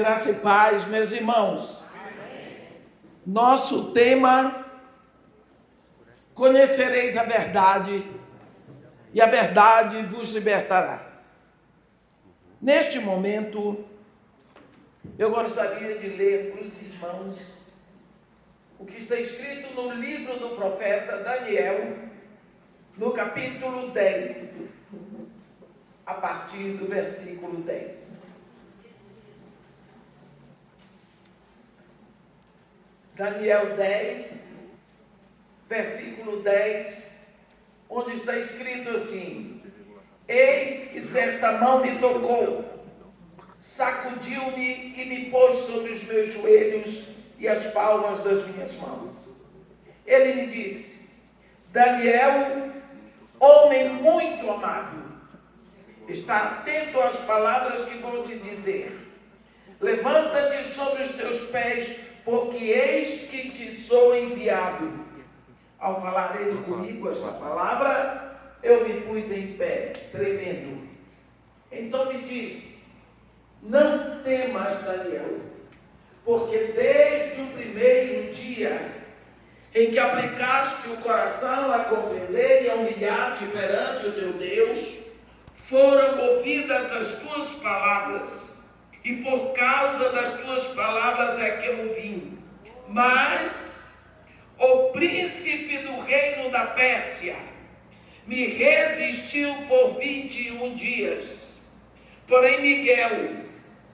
Graça e paz, meus irmãos. Amém. Nosso tema: conhecereis a verdade, e a verdade vos libertará. Neste momento, eu gostaria de ler para os irmãos o que está escrito no livro do profeta Daniel, no capítulo 10, a partir do versículo 10. Daniel 10, versículo 10, onde está escrito assim: eis que certa mão me tocou, sacudiu-me e me pôs sobre os meus joelhos e as palmas das minhas mãos. Ele me disse: Daniel, homem muito amado, está atento às palavras que vou te dizer. Levanta-te sobre os teus pés, porque eis que te sou enviado. Ao falar ele comigo esta palavra, eu me pus em pé, tremendo. Então me disse: não temas, Daniel, porque desde o primeiro dia em que aplicaste o coração a compreender e a humilhar-te perante o teu Deus, foram ouvidas as tuas palavras, e por causa das tuas palavras é que eu vim. Mas o príncipe do reino da Pérsia me resistiu por 21 dias. Porém Miguel,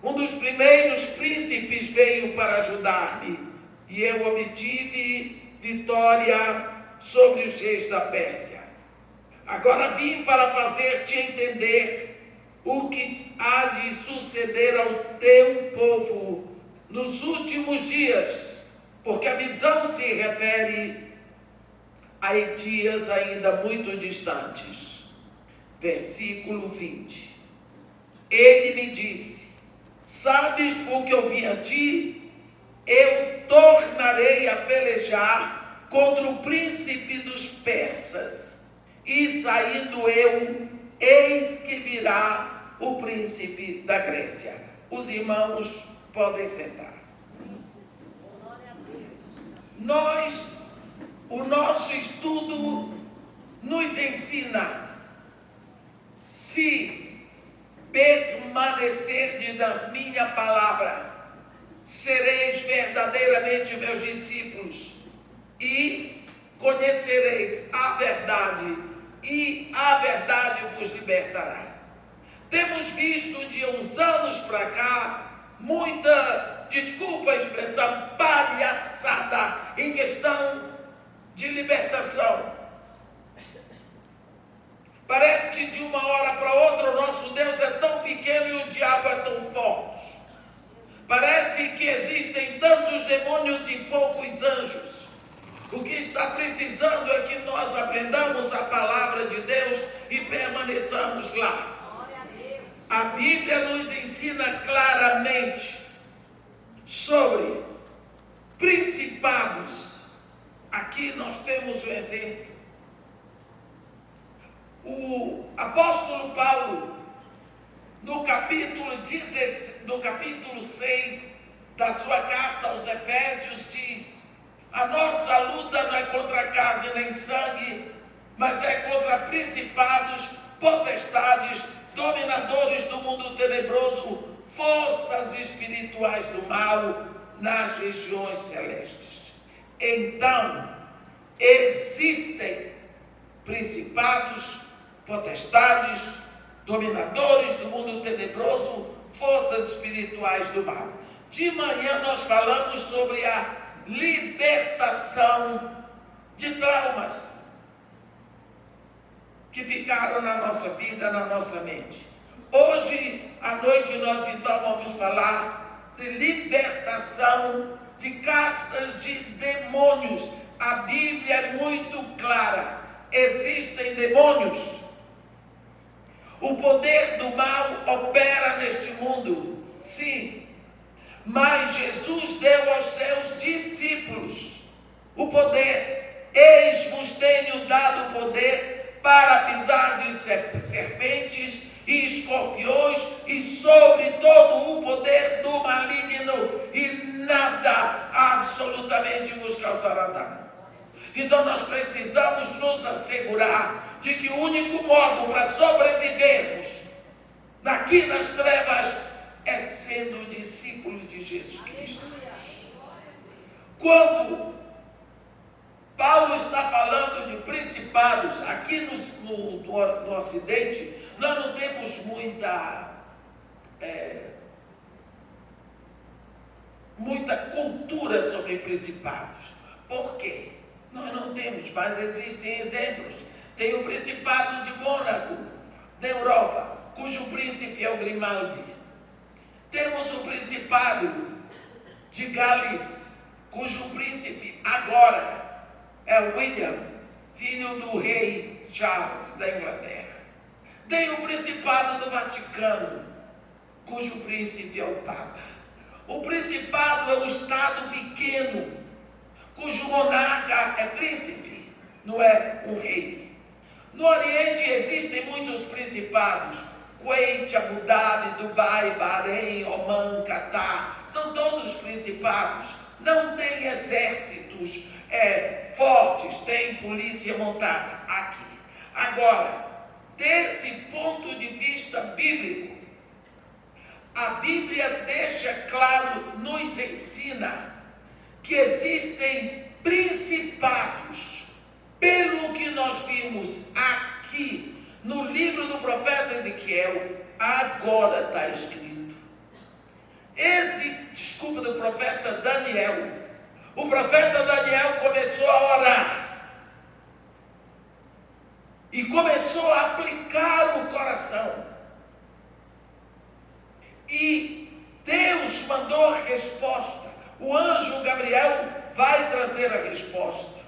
um dos primeiros príncipes, veio para ajudar-me, e eu obtive vitória sobre os reis da Pérsia. Agora vim para fazer-te entender o que há de suceder ao teu povo nos últimos dias, porque a visão se refere a dias ainda muito distantes. Versículo 20. Ele me disse: sabes por que eu vim a ti? Eu tornarei a pelejar contra o príncipe dos persas, e saindo eu, eis que virá o príncipe da Grécia. Os irmãos podem sentar. O nosso estudo nos ensina: se permanecerdes na minha palavra, sereis verdadeiramente meus discípulos, e conhecereis a verdade, e a verdade vos libertará. Temos visto de uns anos para cá muita, desculpa a expressão, palhaçada em questão de libertação. Parece que de uma hora para outra o nosso Deus é tão pequeno e o diabo é tão forte. Parece que existem tantos demônios e poucos anjos. O que está precisando é que nós aprendamos a palavra de Deus e permaneçamos lá. A Bíblia nos ensina claramente sobre principados. Aqui nós temos um exemplo. O apóstolo Paulo, no capítulo 6 da sua carta aos Efésios, diz: a nossa luta não é contra carne nem sangue, mas é contra principados, potestades, dominadores do mundo tenebroso, forças espirituais do mal nas regiões celestes. Então, existem principados, potestades, dominadores do mundo tenebroso, forças espirituais do mal. De manhã nós falamos sobre a libertação de traumas que ficaram na nossa vida, na nossa mente. Hoje à noite nós então vamos falar de libertação de castas de demônios. A Bíblia é muito clara: existem demônios. O poder do mal opera neste mundo, sim, mas Jesus deu aos seus discípulos o poder. Eis-vos tenho dado poder para pisar de serpentes e escorpiões e sobre todo o poder do maligno. certamente vos causará dano. Então nós precisamos nos assegurar de que o único modo para sobrevivermos aqui nas trevas é sendo discípulos de Jesus Cristo. Quando Paulo está falando de principados, aqui no Ocidente, nós não temos muita cultura sobre principados. Por quê? Nós não temos, mas existem exemplos. Tem o Principado de Mônaco, na Europa, cujo príncipe é o Grimaldi. Temos o Principado de Gales, cujo príncipe agora é William, filho do rei Charles da Inglaterra. Tem o Principado do Vaticano, cujo príncipe é o Papa. O Principado é um estado pequeno, cujo monarca é príncipe, não é um rei. No Oriente existem muitos principados: Kuwait, Abu Dhabi, Dubai, Bahrein, Oman, Catar. São todos principados. Não tem exércitos fortes, tem polícia montada aqui. Agora, desse ponto de vista bíblico, a Bíblia deixa claro, nos ensina que existem principados, pelo que nós vimos aqui no livro do profeta Ezequiel, agora está escrito. Do profeta Daniel. O profeta Daniel começou a orar e começou a aplicar o coração. E Deus mandou a resposta. O anjo Gabriel vai trazer a resposta.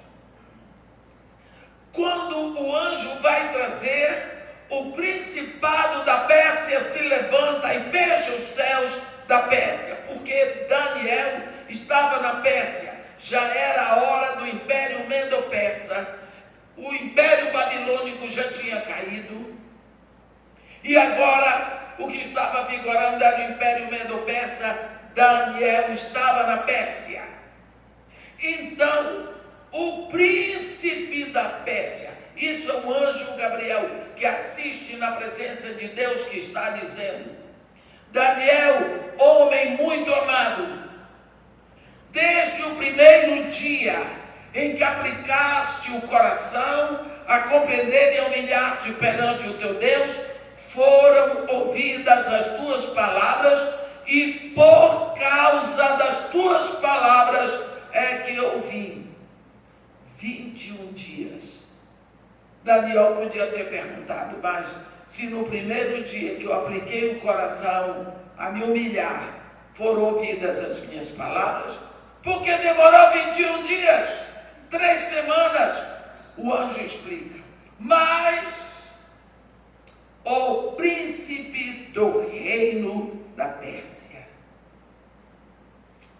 Quando o anjo vai trazer, o principado da Pérsia se levanta e fecha os céus da Pérsia, porque Daniel estava na Pérsia. Já era a hora do Império Medo-Persa. O Império Babilônico já tinha caído. E agora o que estava vigorando era o Império Medo-Persa. Daniel estava na Pérsia. Então, o príncipe da Pérsia, isso é o anjo Gabriel, que assiste na presença de Deus, que está dizendo: Daniel, homem muito amado, desde o primeiro dia em que aplicaste o coração a compreender e a humilhar-te perante o teu Deus, foram ouvidas as tuas palavras, e por causa das tuas palavras é que eu vim. 21 dias. Daniel podia ter perguntado: mas se no primeiro dia que eu apliquei o coração a me humilhar, foram ouvidas as minhas palavras, por que demorou 21 dias? 3 semanas? O anjo explica: mas o príncipe do reino da Pérsia,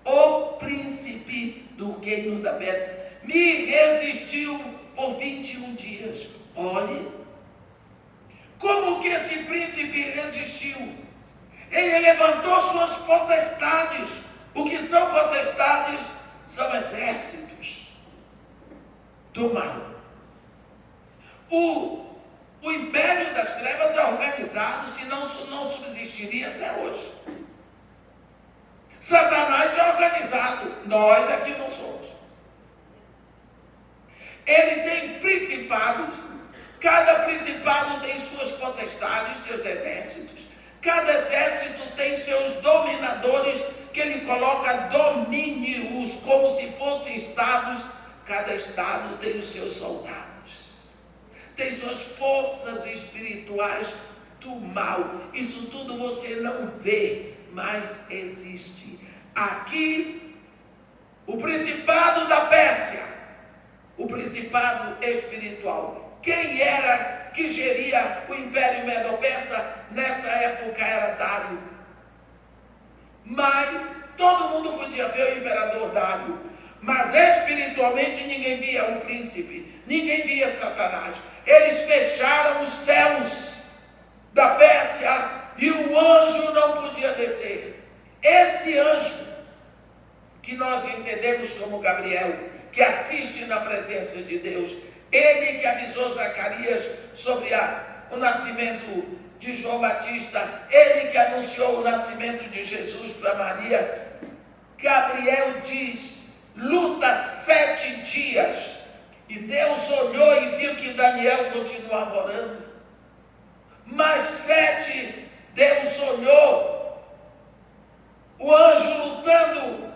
o príncipe do reino da Pérsia me resistiu por 21 dias. Olhe, como que esse príncipe resistiu? Ele levantou suas potestades. O que são potestades? São exércitos do mal. O império das trevas é organizado, senão não subsistiria até hoje. Satanás é organizado, nós aqui não somos. Ele tem principados, cada principado tem suas potestades, seus exércitos. Cada exército tem seus dominadores, que ele coloca domínios, como se fossem estados. Cada estado tem os seus soldados, tem suas forças espirituais do mal. Isso tudo você não vê, mas existe. Aqui, o principado da Pérsia, o principado espiritual. Quem era que geria o Império Medo-Persa? Nessa época era Dário. Mas todo mundo podia ver o imperador Dário. Mas espiritualmente ninguém via o príncipe, ninguém via Satanás. Eles fecharam os céus da Pérsia e o anjo não podia descer. Esse anjo que nós entendemos como Gabriel, que assiste na presença de Deus. Ele que avisou Zacarias sobre o nascimento de João Batista, ele que anunciou o nascimento de Jesus para Maria. Gabriel diz: luta 7 dias. E Deus olhou e viu que Daniel continuava orando. Mais 7, Deus olhou, o anjo lutando,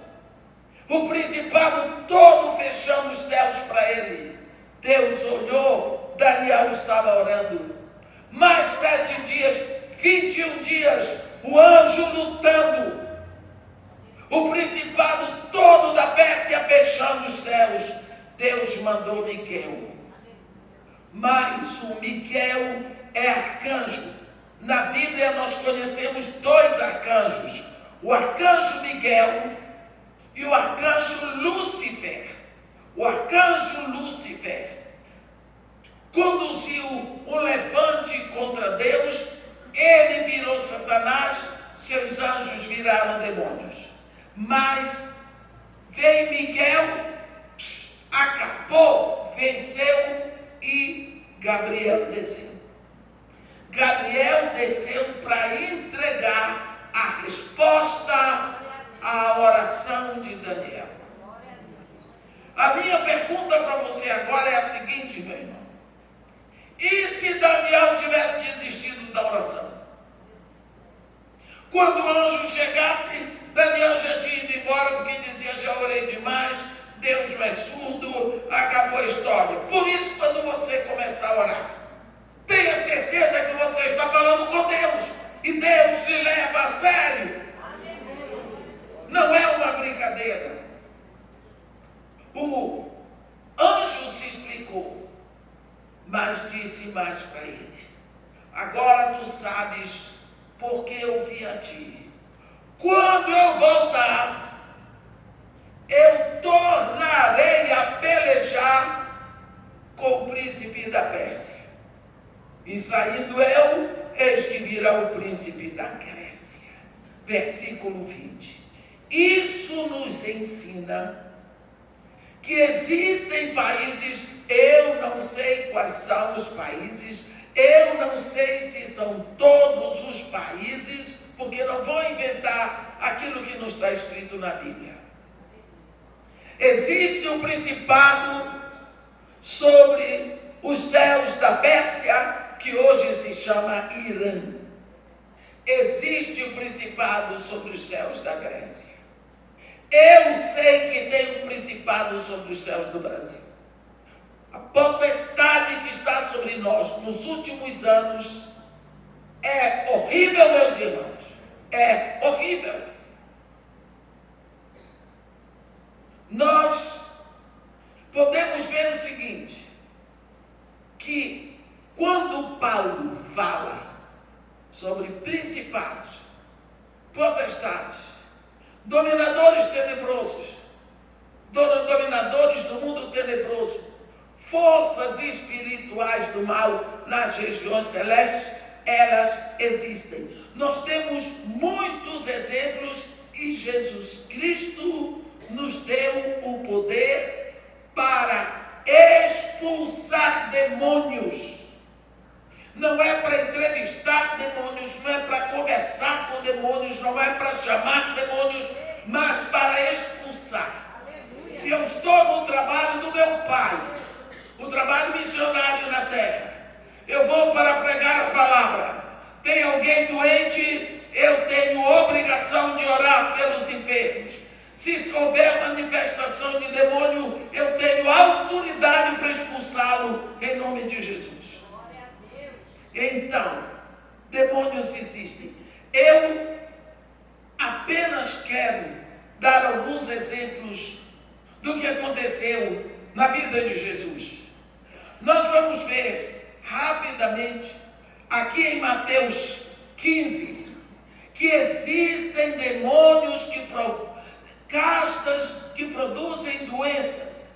o principado todo fechando os céus para ele. Deus olhou, Daniel estava orando. Mais 7 dias, 21 dias, o anjo lutando, o principado todo da Pérsia fechando os céus. Deus mandou Miquel. Mas o Miquel é arcanjo. Na Bíblia nós conhecemos 2 arcanjos: o arcanjo Miguel e o arcanjo Lúcifer. O arcanjo Lúcifer conduziu um levante contra Deus, ele virou Satanás, seus anjos viraram demônios. Mas veio Miguel, acabou, venceu, e Gabriel desceu. Gabriel desceu para entregar a resposta à oração de Daniel. A minha pergunta para você agora é a seguinte, meu irmão: e se Daniel tivesse desistido da oração? Quando o anjo chegasse, Daniel já tinha ido embora, porque dizia: já orei demais, Deus não é surdo, acabou a história. Por isso, quando você começar a orar, tenha certeza que você está falando com Deus, e Deus lhe leva a sério. Não é uma brincadeira. O anjo se explicou, mas disse mais para ele: agora tu sabes porque eu vim a ti. Quando eu voltar, eu tornarei a pelejar com o príncipe da Pérsia. E saindo eu, eis que virá o príncipe da Grécia. Versículo 20. Isso nos ensina que existem países, eu não sei quais são os países, eu não sei se são todos os países, porque não vou inventar aquilo que não está escrito na Bíblia. Existe um principado sobre os céus da Pérsia, que hoje se chama Irã. Existe um principado sobre os céus da Grécia. Eu sei que tem um principado sobre os céus do Brasil. A potestade que está sobre nós nos últimos anos é horrível, meus irmãos. É horrível. Nós podemos ver o seguinte, que quando Paulo fala sobre principados, potestades, dominadores tenebrosos, dominadores do mundo tenebroso, forças espirituais do mal nas regiões celestes, elas existem. Nós temos muitos exemplos e Jesus Cristo nos deu o poder para expulsar demônios. Não é para entrevistar demônios, não é para conversar com demônios, não é para chamar demônios, mas para expulsar. Aleluia. Se eu estou no trabalho do meu pai, o trabalho missionário na terra, eu vou para pregar a palavra. Tem alguém doente, eu tenho obrigação de orar pelos enfermos. Se houver manifestação de demônio, eu tenho autoridade para expulsá-lo em nome de Jesus. Então, demônios existem. Eu apenas quero dar alguns exemplos do que aconteceu na vida de Jesus. Nós vamos ver rapidamente aqui em Mateus 15 que existem demônios castas que produzem doenças.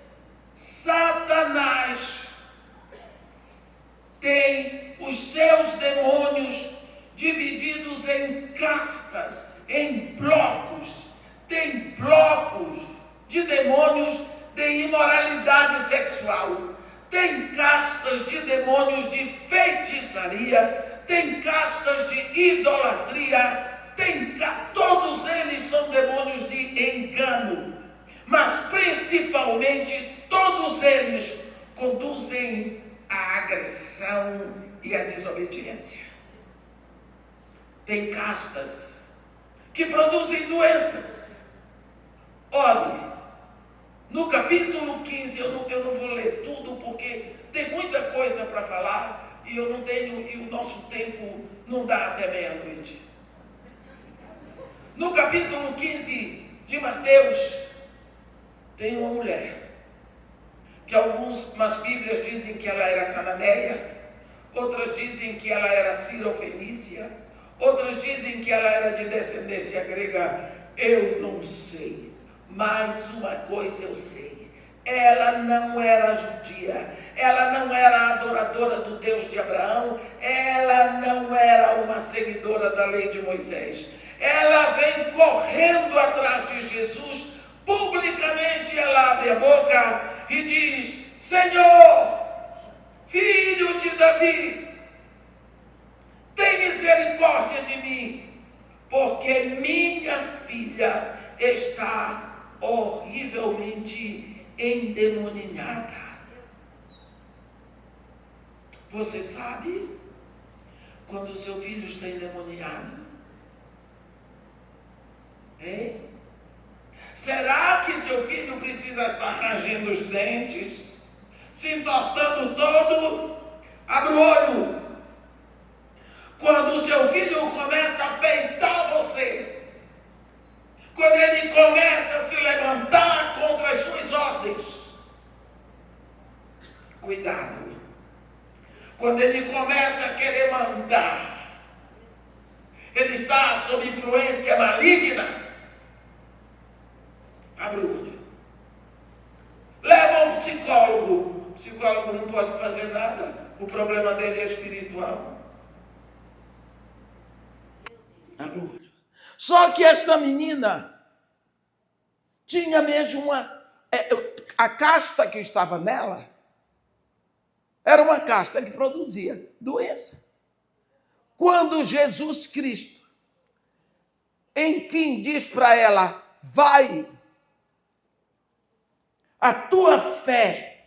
Satanás tem os seus demônios divididos em castas, em blocos. Tem blocos idolatria, todos eles são demônios de engano, mas principalmente todos eles conduzem à agressão e à desobediência. Tem castas que produzem doenças. Olhe, no capítulo 15, eu não vou ler tudo porque tem muita coisa para falar e eu não tenho, e o nosso tempo não dá até meia-noite. No capítulo 15 de Mateus, tem uma mulher, que algumas Bíblias dizem que ela era cananeia, outras dizem que ela era sírio-fenícia, outras dizem que ela era de descendência grega. Eu não sei, mas uma coisa eu sei: ela não era judia, ela não era adoradora do Deus de Abraão, ela não era uma seguidora da lei de Moisés. Ela vem correndo atrás de Jesus, publicamente ela abre a boca e diz: Senhor, filho de Davi, tem misericórdia de mim, porque minha filha está horrivelmente endemoninhada. Você sabe quando o seu filho está endemoniado? Hein? Será que seu filho precisa estar rangendo os dentes, se entortando todo? Abre o olho. Quando o seu filho começa a peitar você, quando ele começa a se levantar contra as suas ordens, cuidado. Quando ele começa a querer mandar, ele está sob influência maligna. Abre o olho. Leva um psicólogo. O psicólogo não pode fazer nada. O problema dele é espiritual. Abre o olho. Só que esta menina tinha mesmo a casta que estava nela era uma casta que produzia doença. Quando Jesus Cristo, enfim, diz para ela: vai, a tua fé,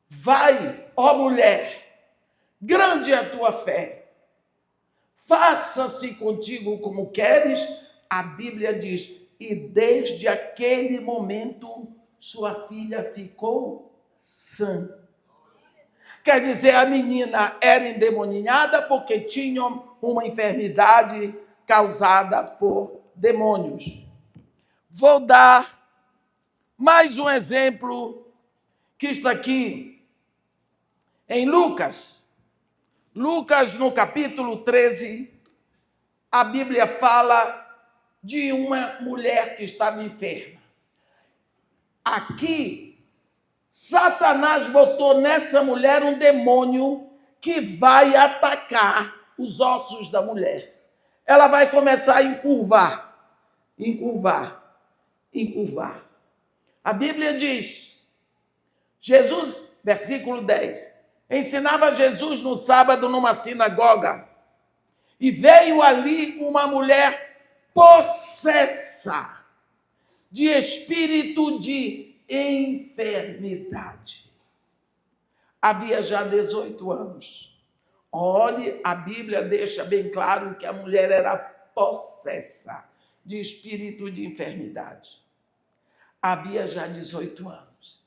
vai, ó mulher, grande é a tua fé, faça-se contigo como queres. A Bíblia diz: e desde aquele momento sua filha ficou sã. Quer dizer, a menina era endemoninhada porque tinha uma enfermidade causada por demônios. Vou dar mais um exemplo que está aqui em Lucas. Lucas, no capítulo 13, a Bíblia fala de uma mulher que estava enferma. Aqui, Satanás botou nessa mulher um demônio que vai atacar os ossos da mulher. Ela vai começar a encurvar. A Bíblia diz, Jesus, versículo 10, ensinava Jesus no sábado numa sinagoga, e veio ali uma mulher possessa de espírito de enfermidade. Havia já 18 anos. Olhe, a Bíblia deixa bem claro que a mulher era possessa de espírito de enfermidade. Havia já 18 anos.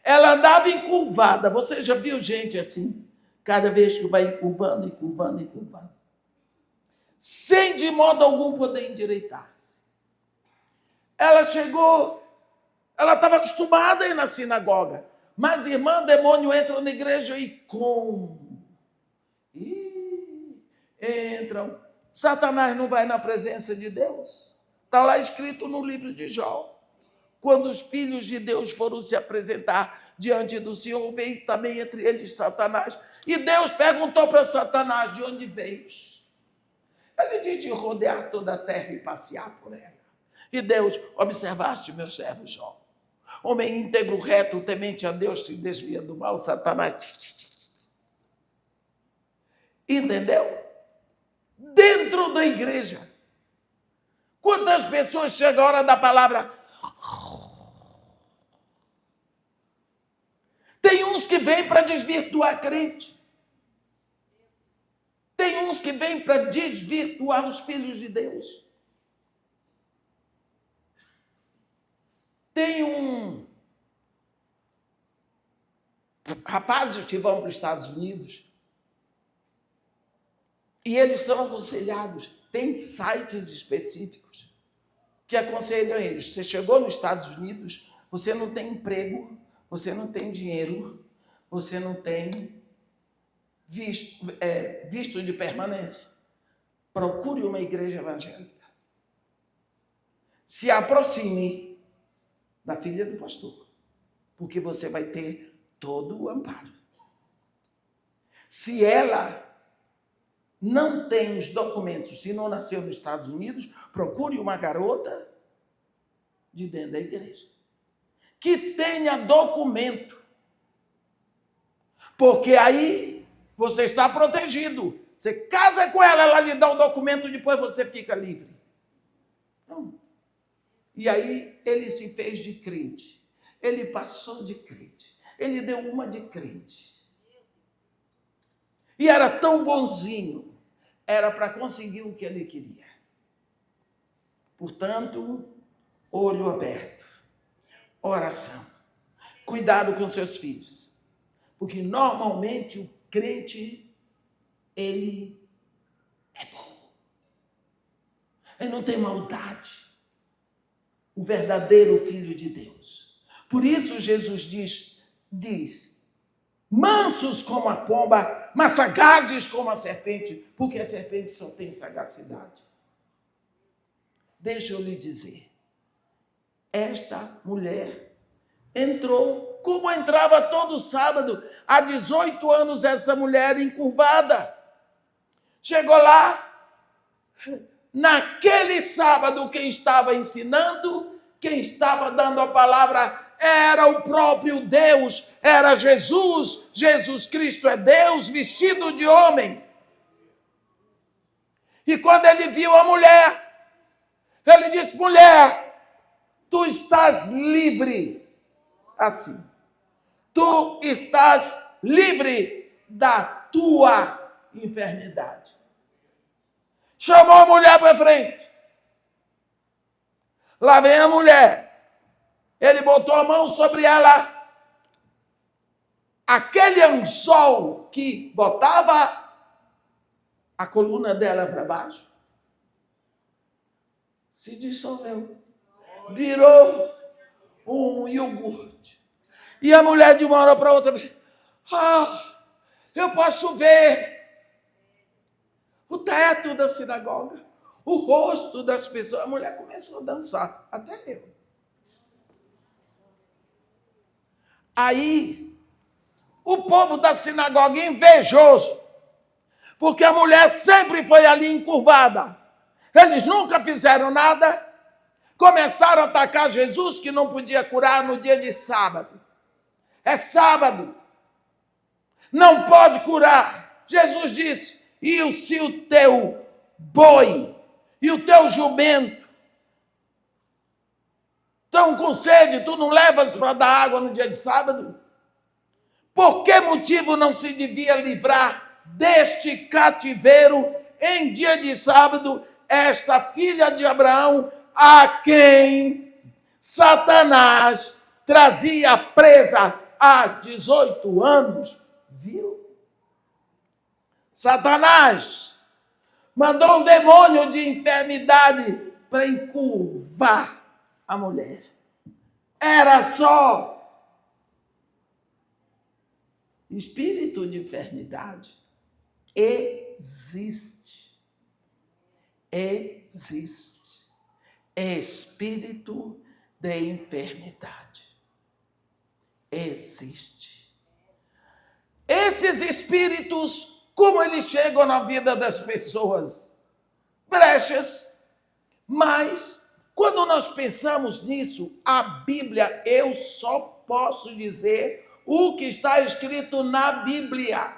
Ela andava encurvada. Você já viu gente assim? Cada vez que vai encurvando. Sem de modo algum poder endireitar-se. Ela chegou, ela estava acostumada a ir na sinagoga. Mas, irmã, demônio entra na igreja e como? Entram. Satanás não vai na presença de Deus. Está lá escrito no livro de Jó. Quando os filhos de Deus foram se apresentar diante do Senhor, veio também entre eles Satanás. E Deus perguntou para Satanás: de onde veio? Ele diz: de rodear toda a terra e passear por ela. E Deus: observaste meu servo Jó, homem íntegro, reto, temente a Deus, se desvia do mal. Satanás: Entendeu? Dentro da igreja. Quantas pessoas chegam a hora da palavra? Tem uns que vêm para desvirtuar crente. Tem uns que vêm para desvirtuar os filhos de Deus. Tem rapazes que vão para os Estados Unidos e eles são aconselhados. Tem sites específicos que aconselham eles. Você chegou nos Estados Unidos, você não tem emprego, você não tem dinheiro, você não tem visto de permanência. Procure uma igreja evangélica. Se aproxime da filha do pastor, porque você vai ter todo o amparo. Se ela não tem os documentos, se não nasceu nos Estados Unidos, procure uma garota de dentro da igreja que tenha documento, porque aí você está protegido. Você casa com ela, ela lhe dá o documento, depois você fica livre. Não. E aí ele se fez de crente, ele passou de crente, ele deu uma de crente. E era tão bonzinho, era para conseguir o que ele queria. Portanto, olho aberto, oração, cuidado com seus filhos, porque normalmente o crente, ele é bom, ele não tem maldade, o verdadeiro filho de Deus. Por isso Jesus diz, mansos como a pomba, mas sagazes como a serpente, porque a serpente só tem sagacidade. Deixa eu lhe dizer, esta mulher entrou, como entrava todo sábado, há 18 anos essa mulher encurvada. Chegou lá, naquele sábado quem estava ensinando, quem estava dando a palavra era o próprio Deus, era Jesus. Jesus Cristo é Deus vestido de homem. E quando ele viu a mulher, ele disse, mulher, tu estás livre. Assim, tu estás livre da tua enfermidade. Chamou a mulher para frente. Lá vem a mulher. Ele botou a mão sobre ela. Aquele anzol que botava a coluna dela para baixo se dissolveu. Virou um iogurte. E a mulher de uma hora para outra, eu posso ver o teto da sinagoga, o rosto das pessoas. A mulher começou a dançar, até eu. Aí, o povo da sinagoga invejoso, porque a mulher sempre foi ali encurvada. Eles nunca fizeram nada. Começaram a atacar Jesus, que não podia curar no dia de sábado. É sábado. Não pode curar. Jesus disse, e se o teu boi e o teu jumento estão com sede, tu não levas para dar água no dia de sábado? Por que motivo não se devia livrar deste cativeiro em dia de sábado esta filha de Abraão, a quem Satanás trazia presa há 18 anos? Viu? Satanás mandou um demônio de enfermidade para encurvar a mulher. Era só espírito de enfermidade. Existe. Espírito de enfermidade. Existe. Esses espíritos, como eles chegam na vida das pessoas? Brechas. Mas, quando nós pensamos nisso, a Bíblia, eu só posso dizer o que está escrito na Bíblia.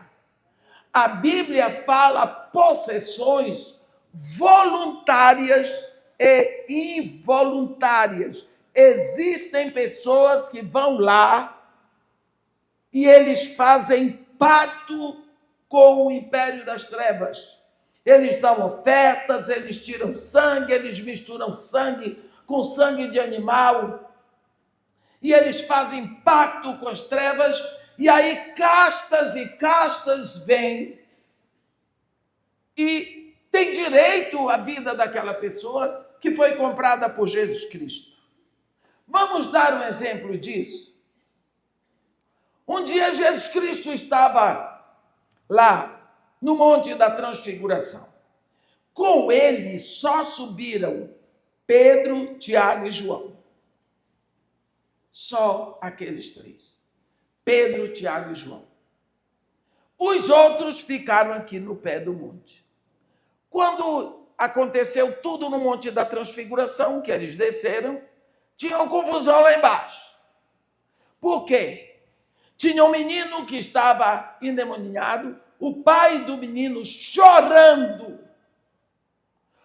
A Bíblia fala possessões voluntárias e involuntárias. Existem pessoas que vão lá e eles fazem pacto com o império das trevas. Eles dão ofertas, eles tiram sangue, eles misturam sangue com sangue de animal. E eles fazem pacto com as trevas, e aí castas e castas vêm e tem direito à vida daquela pessoa que foi comprada por Jesus Cristo. Vamos dar um exemplo disso? Um dia Jesus Cristo estava lá no Monte da Transfiguração. Com ele só subiram Pedro, Tiago e João. Só aqueles três. Pedro, Tiago e João. Os outros ficaram aqui no pé do monte. Quando aconteceu tudo no Monte da Transfiguração, que eles desceram, tinha uma confusão lá embaixo. Por quê? Tinha um menino que estava endemoniado, o pai do menino chorando.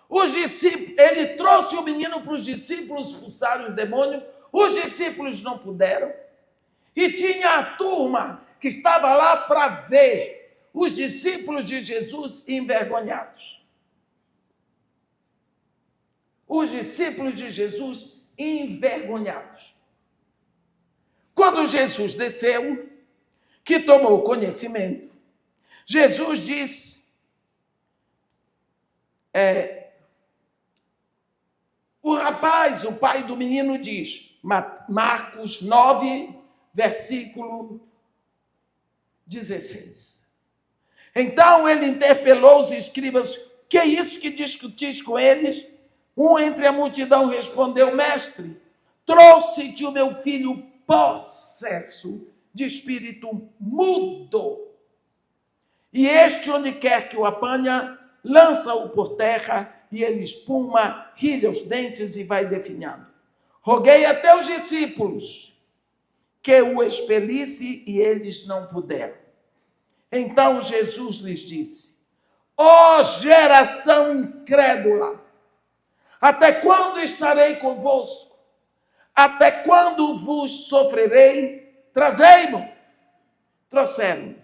Os discípulos, ele trouxe o menino para os discípulos expulsarem os demônios, os discípulos não puderam. E tinha a turma que estava lá para ver os discípulos de Jesus envergonhados. Os discípulos de Jesus envergonhados. Quando Jesus desceu, que tomou conhecimento, Jesus disse, o rapaz, o pai do menino diz, Marcos 9, versículo 16. Então ele interpelou os escribas, que é isso que discutis com eles? Um entre a multidão respondeu, mestre, trouxe-te o meu filho possesso de espírito mudo. E este, onde quer que o apanha, lança-o por terra, e ele espuma, rilha os dentes e vai definhando. Roguei até os discípulos que o expelisse, e eles não puderam. Então Jesus lhes disse, ó geração incrédula, até quando estarei convosco? Até quando vos sofrerei? Trazei-mo. Trouxeram.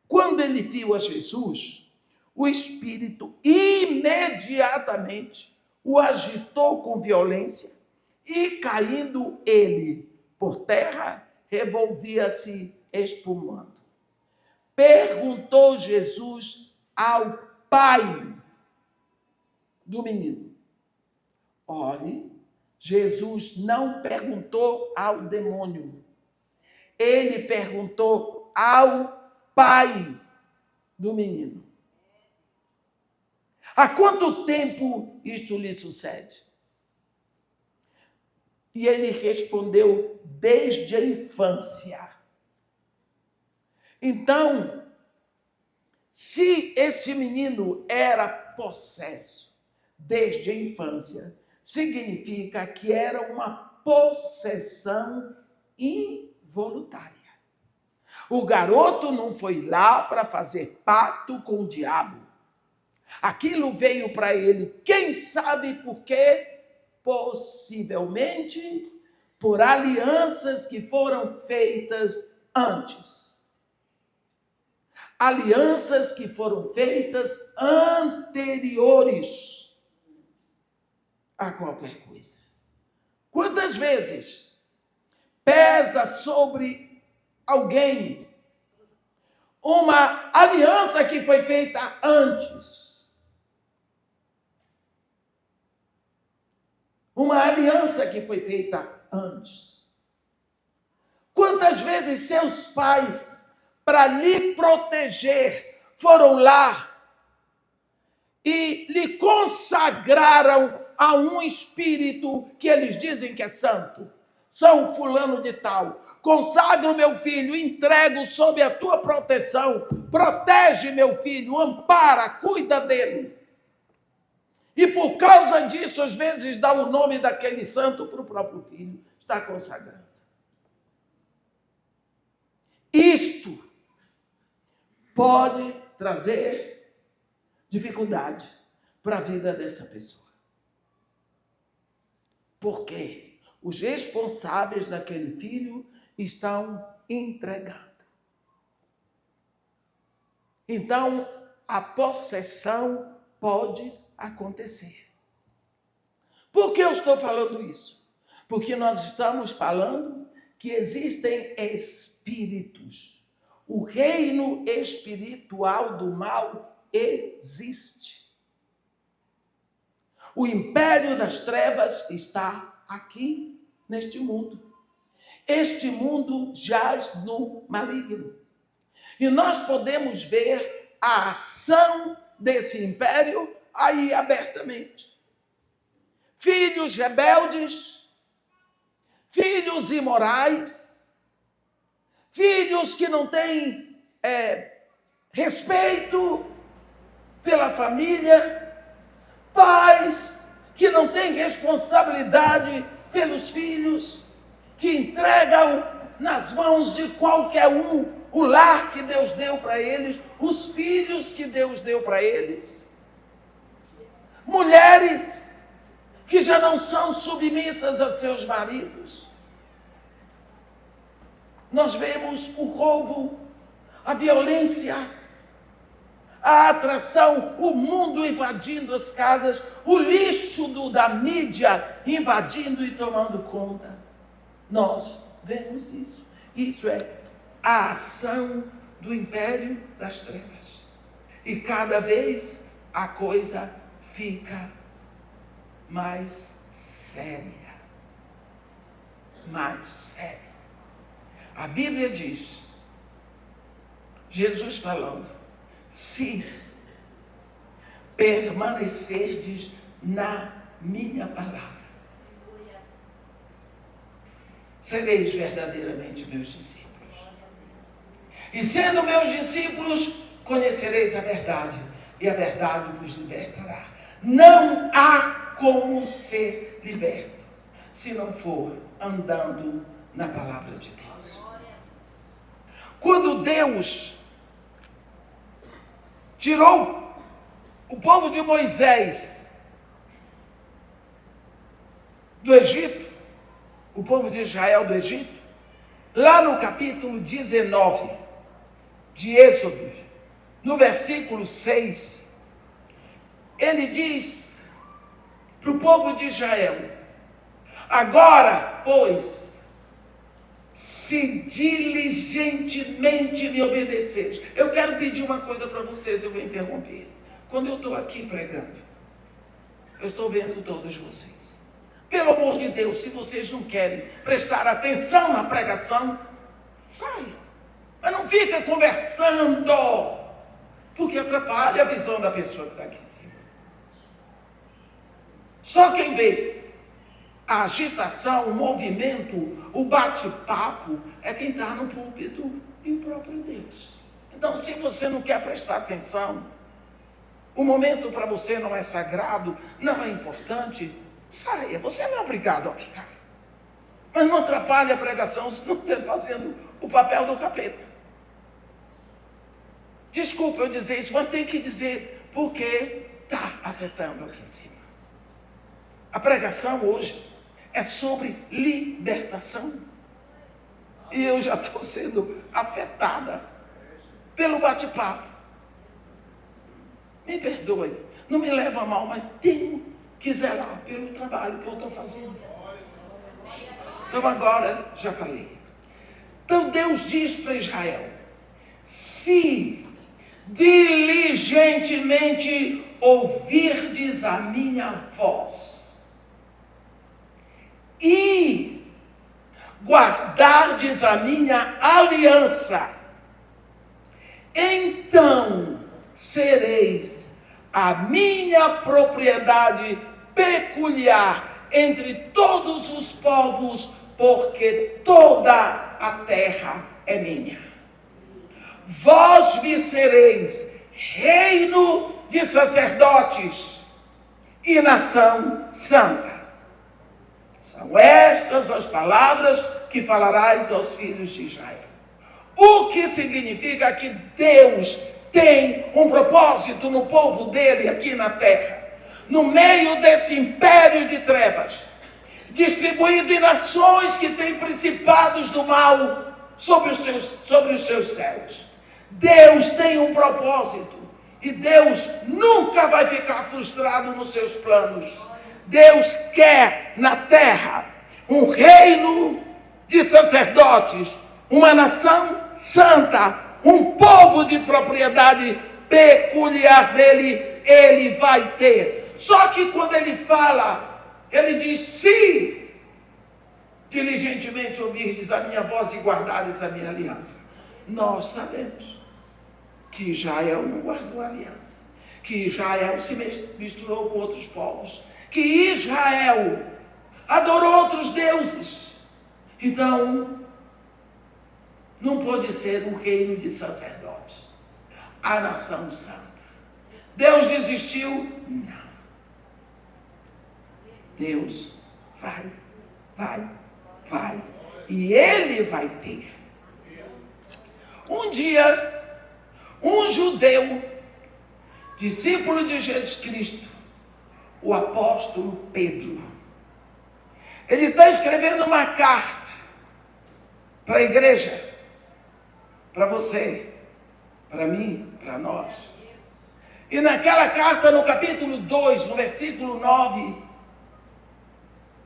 Quando ele viu a Jesus, o Espírito imediatamente o agitou com violência e, caindo ele por terra, revolvia-se espumando. Perguntou Jesus ao pai do menino. Olhe, Jesus não perguntou ao demônio. Ele perguntou ao pai do menino. Há quanto tempo isto lhe sucede? E ele respondeu, desde a infância. Então, se esse menino era possesso desde a infância, significa que era uma possessão involuntária. O garoto não foi lá para fazer pacto com o diabo. Aquilo veio para ele, quem sabe por quê? Possivelmente por alianças que foram feitas antes. Alianças que foram feitas anteriores a qualquer coisa. Quantas vezes pesa sobre alguém uma aliança que foi feita antes? Uma aliança que foi feita antes. Quantas vezes seus pais, para lhe proteger, foram lá e lhe consagraram a um espírito que eles dizem que é santo. São fulano de tal. Consagro meu filho, entrego sob a tua proteção. Protege meu filho, ampara, cuida dele. E por causa disso, às vezes, dá o nome daquele santo para o próprio filho. Está consagrando. Isto pode trazer dificuldade para a vida dessa pessoa. Porque os responsáveis daquele filho estão entregando. Então, a possessão pode acontecer. Por que eu estou falando isso? Porque nós estamos falando que existem espíritos. O reino espiritual do mal existe. O império das trevas está aqui, neste mundo. Este mundo jaz no maligno. E nós podemos ver a ação desse império aí abertamente. Filhos rebeldes, filhos imorais, filhos que não têm respeito pela família, pais que não têm responsabilidade pelos filhos, que entregam nas mãos de qualquer um o lar que Deus deu para eles, os filhos que Deus deu para eles. Mulheres que já não são submissas a seus maridos. Nós vemos o roubo, a violência, a atração, o mundo invadindo as casas, o lixo da mídia invadindo e tomando conta. Nós vemos isso. Isso é a ação do império das trevas. E cada vez a coisa fica mais séria. Mais séria. A Bíblia diz, Jesus falando, se permanecerdes na minha palavra, sereis verdadeiramente meus discípulos. E sendo meus discípulos, conhecereis a verdade, e a verdade vos libertará. Não há como ser liberto, se não for andando na palavra de Deus. Quando Deus tirou o povo de Moisés do Egito, o povo de Israel do Egito, lá no capítulo 19 de Êxodo, no versículo 6, ele diz para o povo de Israel: agora, pois, se diligentemente me obedeceres. Eu quero pedir uma coisa para vocês, eu vou interromper. Quando eu estou aqui pregando, eu estou vendo todos vocês. Pelo amor de Deus, se vocês não querem prestar atenção na pregação, saiam. Mas não fica conversando, porque atrapalha a visão da pessoa que está aqui em cima. Só quem vê a agitação, o movimento, o bate-papo, é quem está no púlpito e o próprio Deus. Então, se você não quer prestar atenção, o momento para você não é sagrado, não é importante, saia. Você não é obrigado a ficar. Mas não atrapalhe a pregação se não estiver fazendo o papel do capeta. Desculpa eu dizer isso, mas tem que dizer porque está afetando aqui em cima. A pregação hoje é sobre libertação. E eu já estou sendo afetada pelo bate-papo. Me perdoe, não me leva a mal, mas tenho que zelar pelo trabalho que eu estou fazendo. Então agora, já falei. Então Deus diz para Israel: se diligentemente ouvirdes a minha voz, e guardardes a minha aliança, então sereis a minha propriedade peculiar entre todos os povos, porque toda a terra é minha. Vós me sereis reino de sacerdotes e nação santa. São estas as palavras que falarás aos filhos de Israel. O que significa que Deus tem um propósito no povo dele aqui na terra, no meio desse império de trevas, distribuído em nações que têm principados do mal sobre os seus céus. Deus tem um propósito e Deus nunca vai ficar frustrado nos seus planos. Deus quer na terra um reino de sacerdotes, uma nação santa, um povo de propriedade peculiar dele, ele vai ter. Só que quando ele fala, ele diz: se diligentemente ouvirdes a minha voz e guardares a minha aliança. Nós sabemos que Israel não guardou a aliança, que Israel se misturou com outros povos, que Israel adorou outros deuses. Então, não pode ser um reino de sacerdotes, a nação santa. Deus desistiu? Não. Deus vai. E ele vai ter. Um dia, um judeu, discípulo de Jesus Cristo, o apóstolo Pedro, ele está escrevendo uma carta para a igreja, para você, para mim, para nós. E naquela carta, no capítulo 2, no versículo 9,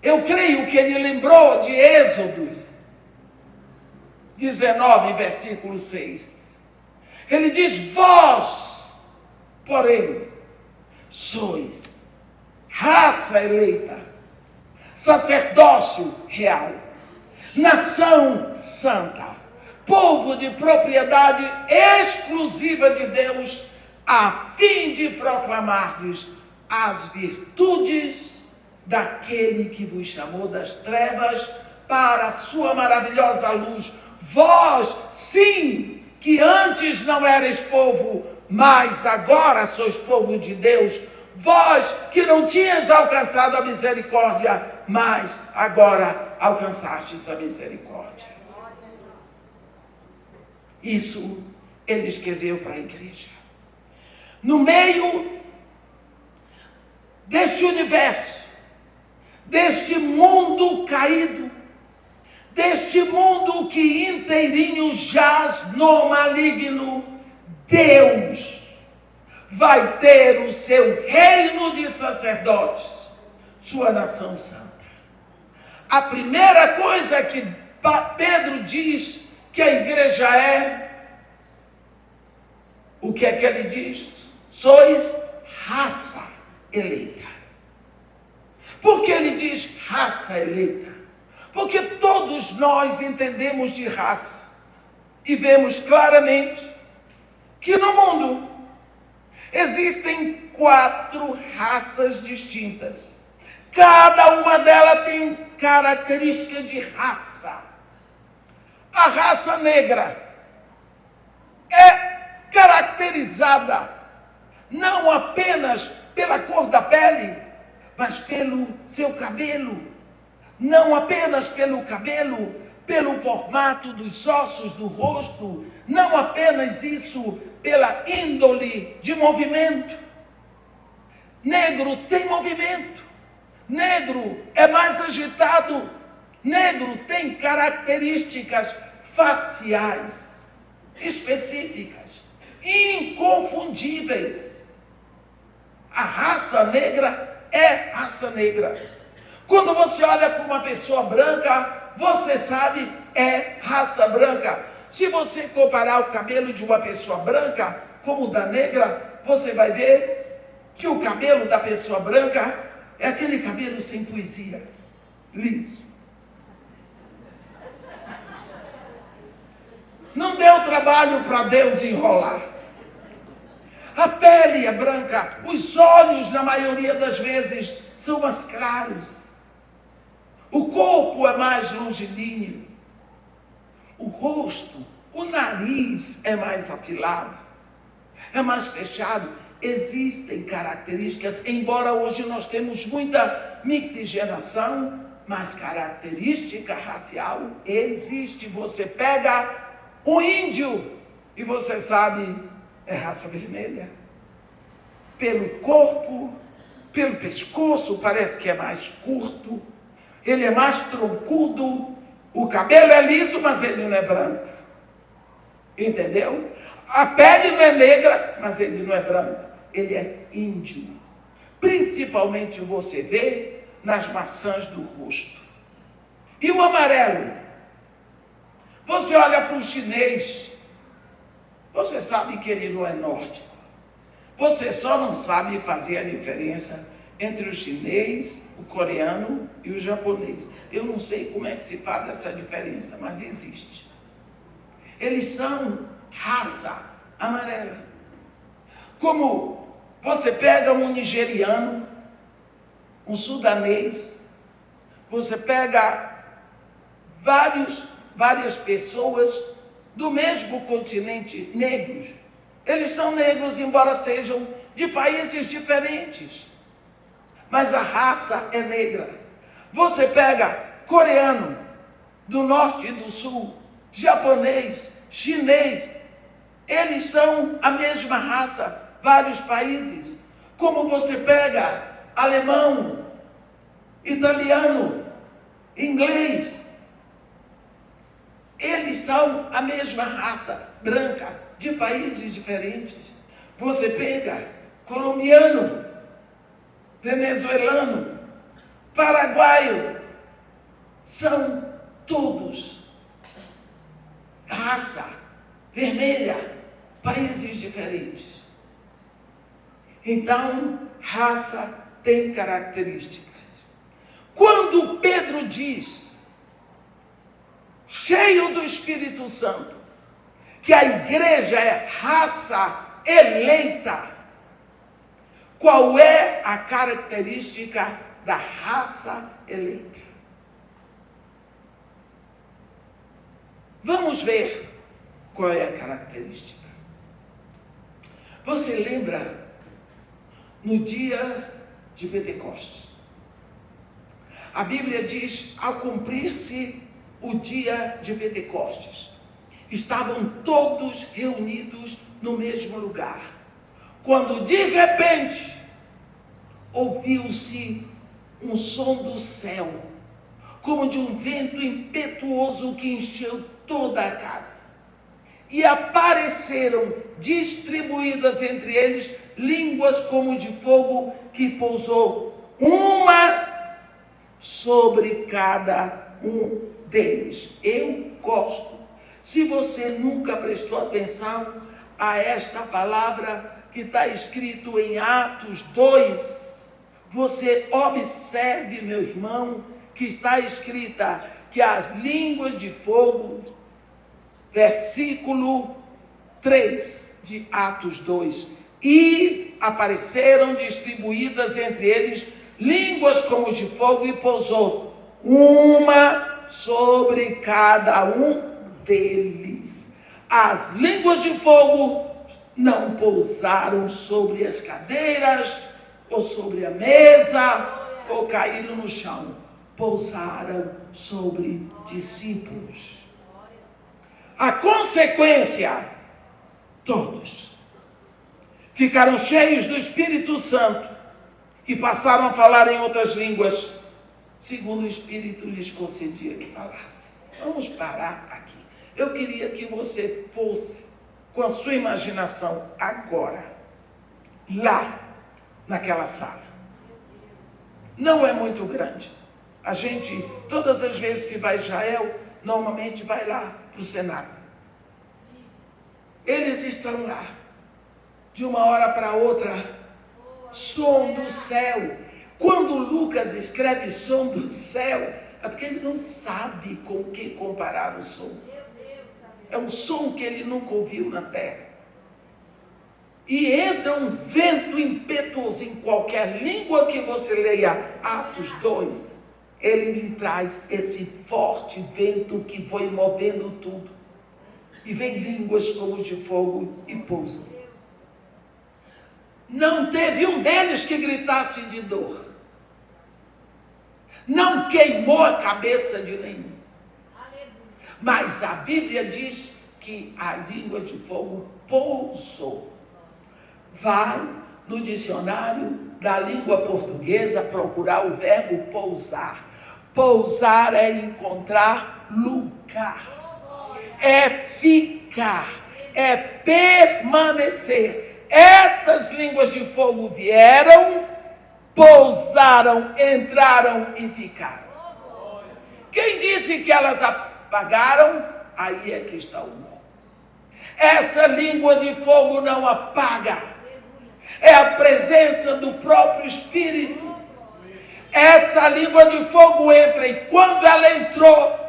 eu creio que ele lembrou de Êxodo 19, versículo 6. Ele diz: vós, porém, sois raça eleita, sacerdócio real, nação santa, povo de propriedade exclusiva de Deus, a fim de proclamardes as virtudes daquele que vos chamou das trevas para a sua maravilhosa luz. Vós, sim, que antes não erais povo, mas agora sois povo de Deus. Vós que não tinhas alcançado a misericórdia, mas agora alcançastes a misericórdia. Isso ele escreveu para a igreja. No meio deste universo, deste mundo caído, deste mundo que inteirinho jaz no maligno, Deus vai ter o seu reino de sacerdotes, sua nação santa. A primeira coisa que Pedro diz que a igreja é, o que é que ele diz? Sois raça eleita. Por que ele diz raça eleita? Porque todos nós entendemos de raça e vemos claramente que no mundo existem 4 raças distintas. Cada uma delas tem característica de raça. A raça negra é caracterizada não apenas pela cor da pele, mas pelo seu cabelo. Não apenas pelo cabelo, pelo formato dos ossos do rosto. Não apenas isso, pela índole de movimento. Negro tem movimento. Negro é mais agitado. Negro tem características faciais específicas, inconfundíveis. A raça negra é raça negra. Quando você olha para uma pessoa branca, você sabe, é raça branca. Se você comparar o cabelo de uma pessoa branca como o da negra, você vai ver que o cabelo da pessoa branca é aquele cabelo sem poesia, liso. Não deu trabalho para Deus enrolar. A pele é branca, os olhos, na maioria das vezes, são mais claros. O corpo é mais longilíneo. O rosto, o nariz é mais afilado, é mais fechado. Existem características, embora hoje nós temos muita mixigenação, mas característica racial existe. Você pega um índio e você sabe é raça vermelha. Pelo corpo, pelo pescoço, parece que é mais curto. Ele é mais troncudo. O cabelo é liso, mas ele não é branco. Entendeu? A pele não é negra, mas ele não é branco. Ele é índio. Principalmente você vê nas maçãs do rosto. E o amarelo? Você olha para o chinês, você sabe que ele não é nórdico. Você só não sabe fazer a diferença entre o chinês, o coreano e o japonês. Eu não sei como é que se faz essa diferença, mas existe. Eles são raça amarela. Como você pega um nigeriano, um sudanês, você pega várias pessoas do mesmo continente negros. Eles são negros, embora sejam de países diferentes. Mas a raça é negra. Você pega coreano, do norte e do sul, japonês, chinês, eles são a mesma raça, vários países. Como você pega alemão, italiano, inglês, eles são a mesma raça, branca, de países diferentes. Você pega colombiano, venezuelano, paraguaio, são todos raça vermelha, países diferentes. Então, raça tem características. Quando Pedro diz, cheio do Espírito Santo, que a igreja é raça eleita, qual é a característica da raça eleita? Vamos ver qual é a característica. Você lembra no dia de Pentecostes? A Bíblia diz, ao cumprir-se o dia de Pentecostes, estavam todos reunidos no mesmo lugar, quando de repente ouviu-se um som do céu, como de um vento impetuoso que encheu toda a casa. E apareceram distribuídas entre eles línguas como de fogo que pousou uma sobre cada um deles. Eu gosto. Se você nunca prestou atenção a esta palavra que está escrito em Atos 2, você observe, meu irmão, que está escrita que as línguas de fogo, versículo 3 de Atos 2, e apareceram distribuídas entre eles línguas como de fogo e pousou uma sobre cada um deles. As línguas de fogo não pousaram sobre as cadeiras, ou sobre a mesa, ou caíram no chão. Pousaram sobre discípulos. A consequência, todos ficaram cheios do Espírito Santo e passaram a falar em outras línguas, segundo o Espírito lhes concedia que falassem. Vamos parar aqui. Eu queria que você fosse com a sua imaginação agora, lá naquela sala. Não é muito grande. A gente, todas as vezes que vai a Israel, normalmente vai lá para o Senado. Eles estão lá, de uma hora para outra, som do céu. Quando Lucas escreve som do céu, é porque ele não sabe com o que comparar o som. É um som que ele nunca ouviu na terra. E entra um vento impetuoso em qualquer língua que você leia, Atos 2, ele lhe traz esse forte vento que foi movendo tudo. E vem línguas como de fogo e pousam. Não teve um deles que gritasse de dor. Não queimou a cabeça de nenhum. Mas a Bíblia diz que a língua de fogo pousou. Vai no dicionário da língua portuguesa procurar o verbo pousar. Pousar é encontrar lugar, é ficar, é permanecer. Essas línguas de fogo vieram, pousaram, entraram e ficaram. Quem disse que elas apagaram? Aí é que está o nó. Essa língua de fogo não apaga. É a presença do próprio Espírito. Essa língua de fogo entra e quando ela entrou,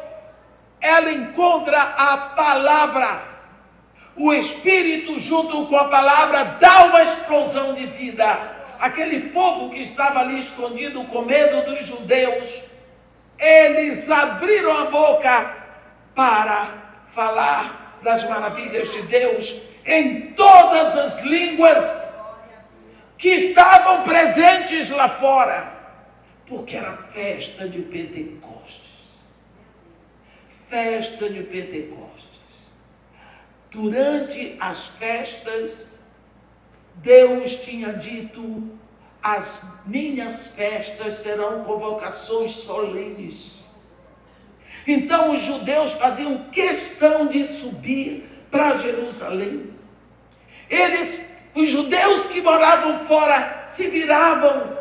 ela encontra a palavra. O Espírito junto com a palavra dá uma explosão de vida. Aquele povo que estava ali escondido com medo dos judeus, eles abriram a boca para falar das maravilhas de Deus em todas as línguas que estavam presentes lá fora, porque era festa de Pentecostes. Festa de Pentecostes. Durante as festas, Deus tinha dito: as minhas festas serão convocações solenes. Então os judeus faziam questão de subir para Jerusalém. Os judeus que moravam fora, se viravam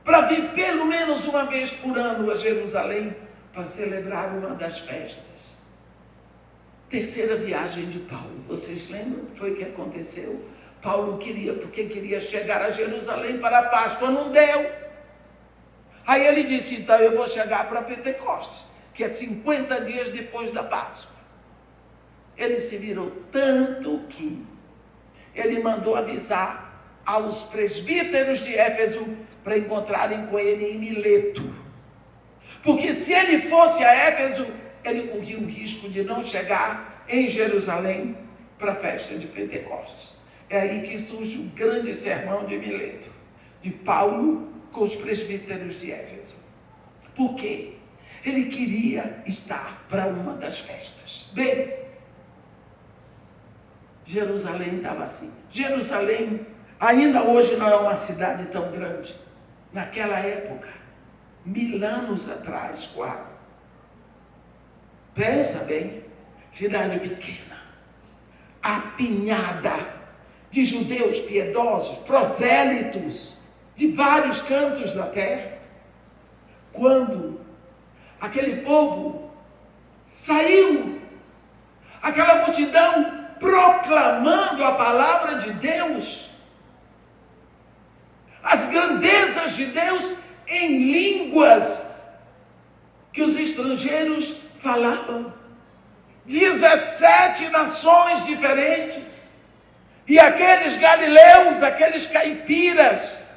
para vir pelo menos uma vez por ano a Jerusalém para celebrar uma das festas. Terceira viagem de Paulo. Vocês lembram o que foi que aconteceu? Paulo porque queria chegar a Jerusalém para a Páscoa, não deu. Aí ele disse: então eu vou chegar para Pentecostes, que é 50 dias depois da Páscoa. Ele se virou tanto que ele mandou avisar aos presbíteros de Éfeso para encontrarem com ele em Mileto. Porque se ele fosse a Éfeso, ele corria o risco de não chegar em Jerusalém para a festa de Pentecostes. É aí que surge o grande sermão de Mileto, de Paulo com os presbíteros de Éfeso. Por quê? Ele queria estar para uma das festas. Bem, Jerusalém estava assim. Jerusalém ainda hoje não é uma cidade tão grande. Naquela época, 1000 anos atrás quase. Pensa bem, cidade pequena, apinhada de judeus piedosos, prosélitos, de vários cantos da terra. Quando aquele povo saiu, aquela multidão proclamando a palavra de Deus, as grandezas de Deus em línguas que os estrangeiros falavam, 17 nações diferentes, e aqueles galileus, aqueles caipiras,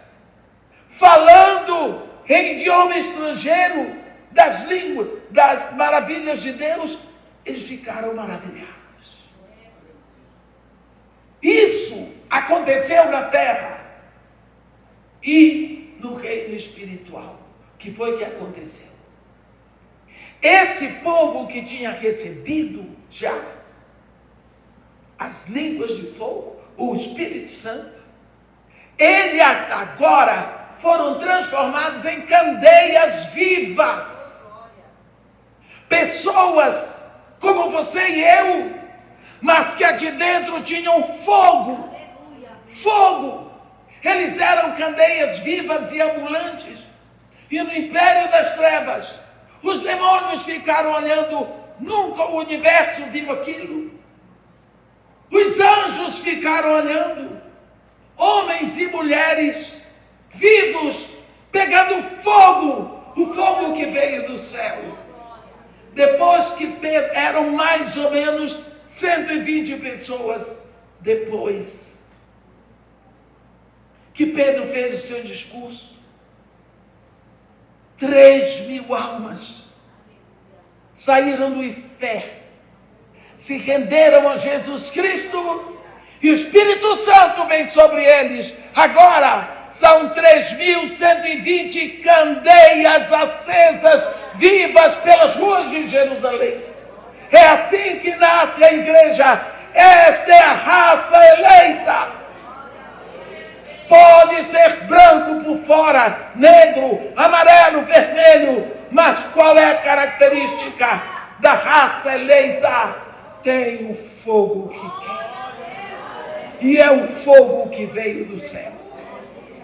falando em idioma estrangeiro, das línguas, das maravilhas de Deus, eles ficaram maravilhados. Isso aconteceu na terra e no reino espiritual. Que foi que aconteceu? Esse povo que tinha recebido já as línguas de fogo, o Espírito Santo, ele agora foram transformados em candeias vivas. Pessoas como você e eu, mas que aqui dentro tinham fogo. Fogo. Eles eram candeias vivas e ambulantes. E no império das trevas, os demônios ficaram olhando. Nunca o universo viu aquilo. Os anjos ficaram olhando. Homens e mulheres vivos, pegando fogo. O fogo que veio do céu. Depois que eram mais ou menos 120 pessoas depois que Pedro fez o seu discurso, 3.000 almas saíram do inferno, se renderam a Jesus Cristo e o Espírito Santo vem sobre eles. Agora são 3.120 candeias acesas, vivas pelas ruas de Jerusalém. É assim que nasce a igreja. Esta é a raça eleita. Pode ser branco por fora, negro, amarelo, vermelho, mas qual é a característica da raça eleita? Tem o fogo que queima. E é o fogo que veio do céu.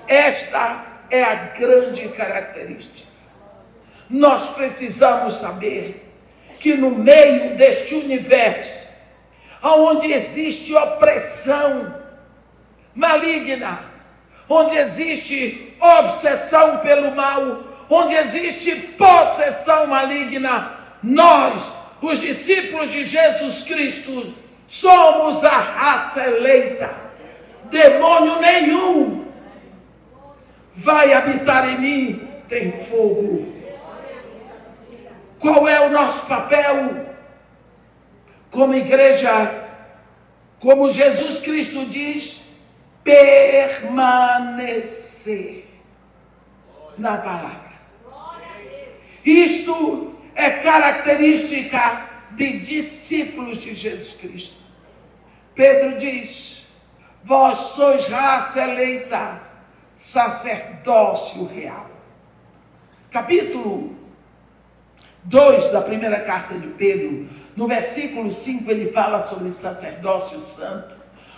Esta é a grande característica. Nós precisamos saber que no meio deste universo, onde existe opressão maligna, onde existe obsessão pelo mal, onde existe possessão maligna, nós, os discípulos de Jesus Cristo, somos a raça eleita. Demônio nenhum vai habitar em mim. Tem fogo. Qual é o nosso papel como igreja? Como Jesus Cristo diz, permanecer na palavra. Isto é característica de discípulos de Jesus Cristo. Pedro diz: vós sois raça eleita, sacerdócio real. Capítulo 2 da primeira carta de Pedro, no versículo 5 ele fala sobre sacerdócio santo.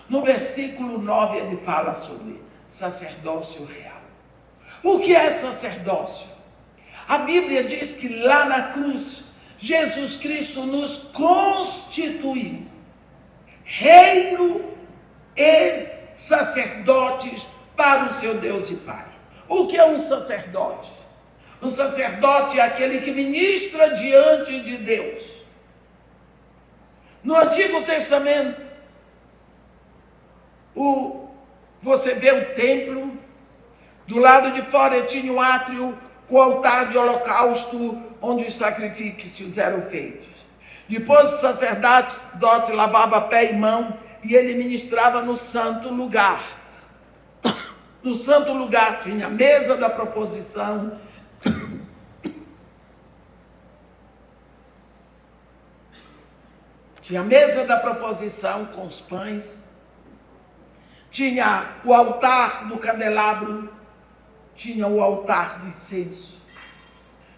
No versículo 9 ele fala sobre sacerdócio real. O que é sacerdócio? A Bíblia diz que lá na cruz, Jesus Cristo nos constituiu reino e sacerdotes para o seu Deus e Pai. O que é um sacerdote? Um sacerdote é aquele que ministra diante de Deus. No Antigo Testamento, você vê o templo, do lado de fora tinha o átrio com o altar de holocausto, onde os sacrifícios eram feitos. Depois o sacerdote lavava pé e mão e ele ministrava no santo lugar. No santo lugar tinha a mesa da proposição, tinha a mesa da proposição com os pães, tinha o altar do candelabro, tinha o altar do incenso,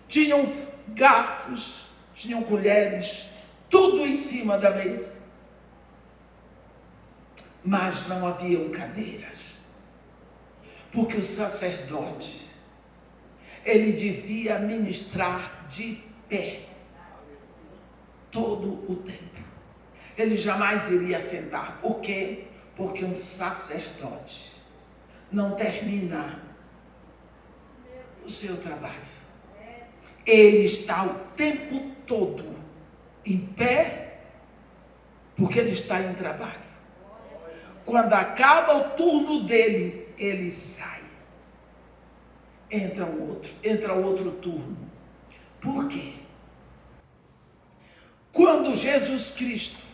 tinham garfos, tinham colheres, tudo em cima da mesa. Mas não haviam cadeiras, porque o sacerdote, ele devia ministrar de pé todo o tempo. Ele jamais iria sentar. Por quê? Porque um sacerdote não termina o seu trabalho. Ele está o tempo todo em pé, porque ele está em trabalho. Quando acaba o turno dele, ele sai. Entra outro turno. Por quê? Quando Jesus Cristo,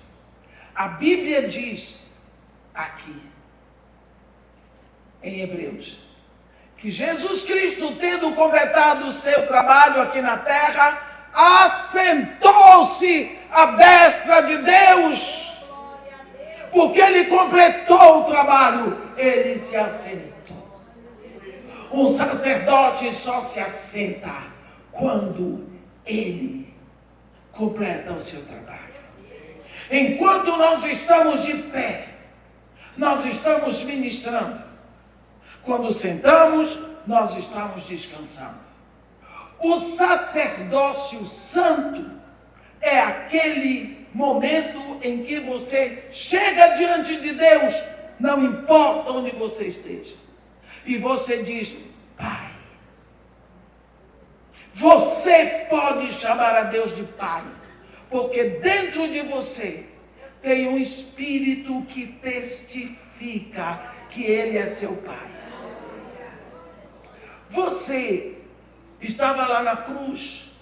a Bíblia diz aqui, em Hebreus, que Jesus Cristo, tendo completado o seu trabalho aqui na terra, assentou-se à destra de Deus, porque ele completou o trabalho, ele se assentou. Um sacerdote só se assenta quando ele completa o seu trabalho. Enquanto nós estamos de pé, nós estamos ministrando. Quando sentamos, nós estamos descansando. O sacerdócio santo é aquele momento em que você chega diante de Deus, não importa onde você esteja, e você diz: Pai. Você pode chamar a Deus de Pai, porque dentro de você tem um Espírito que testifica que Ele é seu Pai. Você estava lá na cruz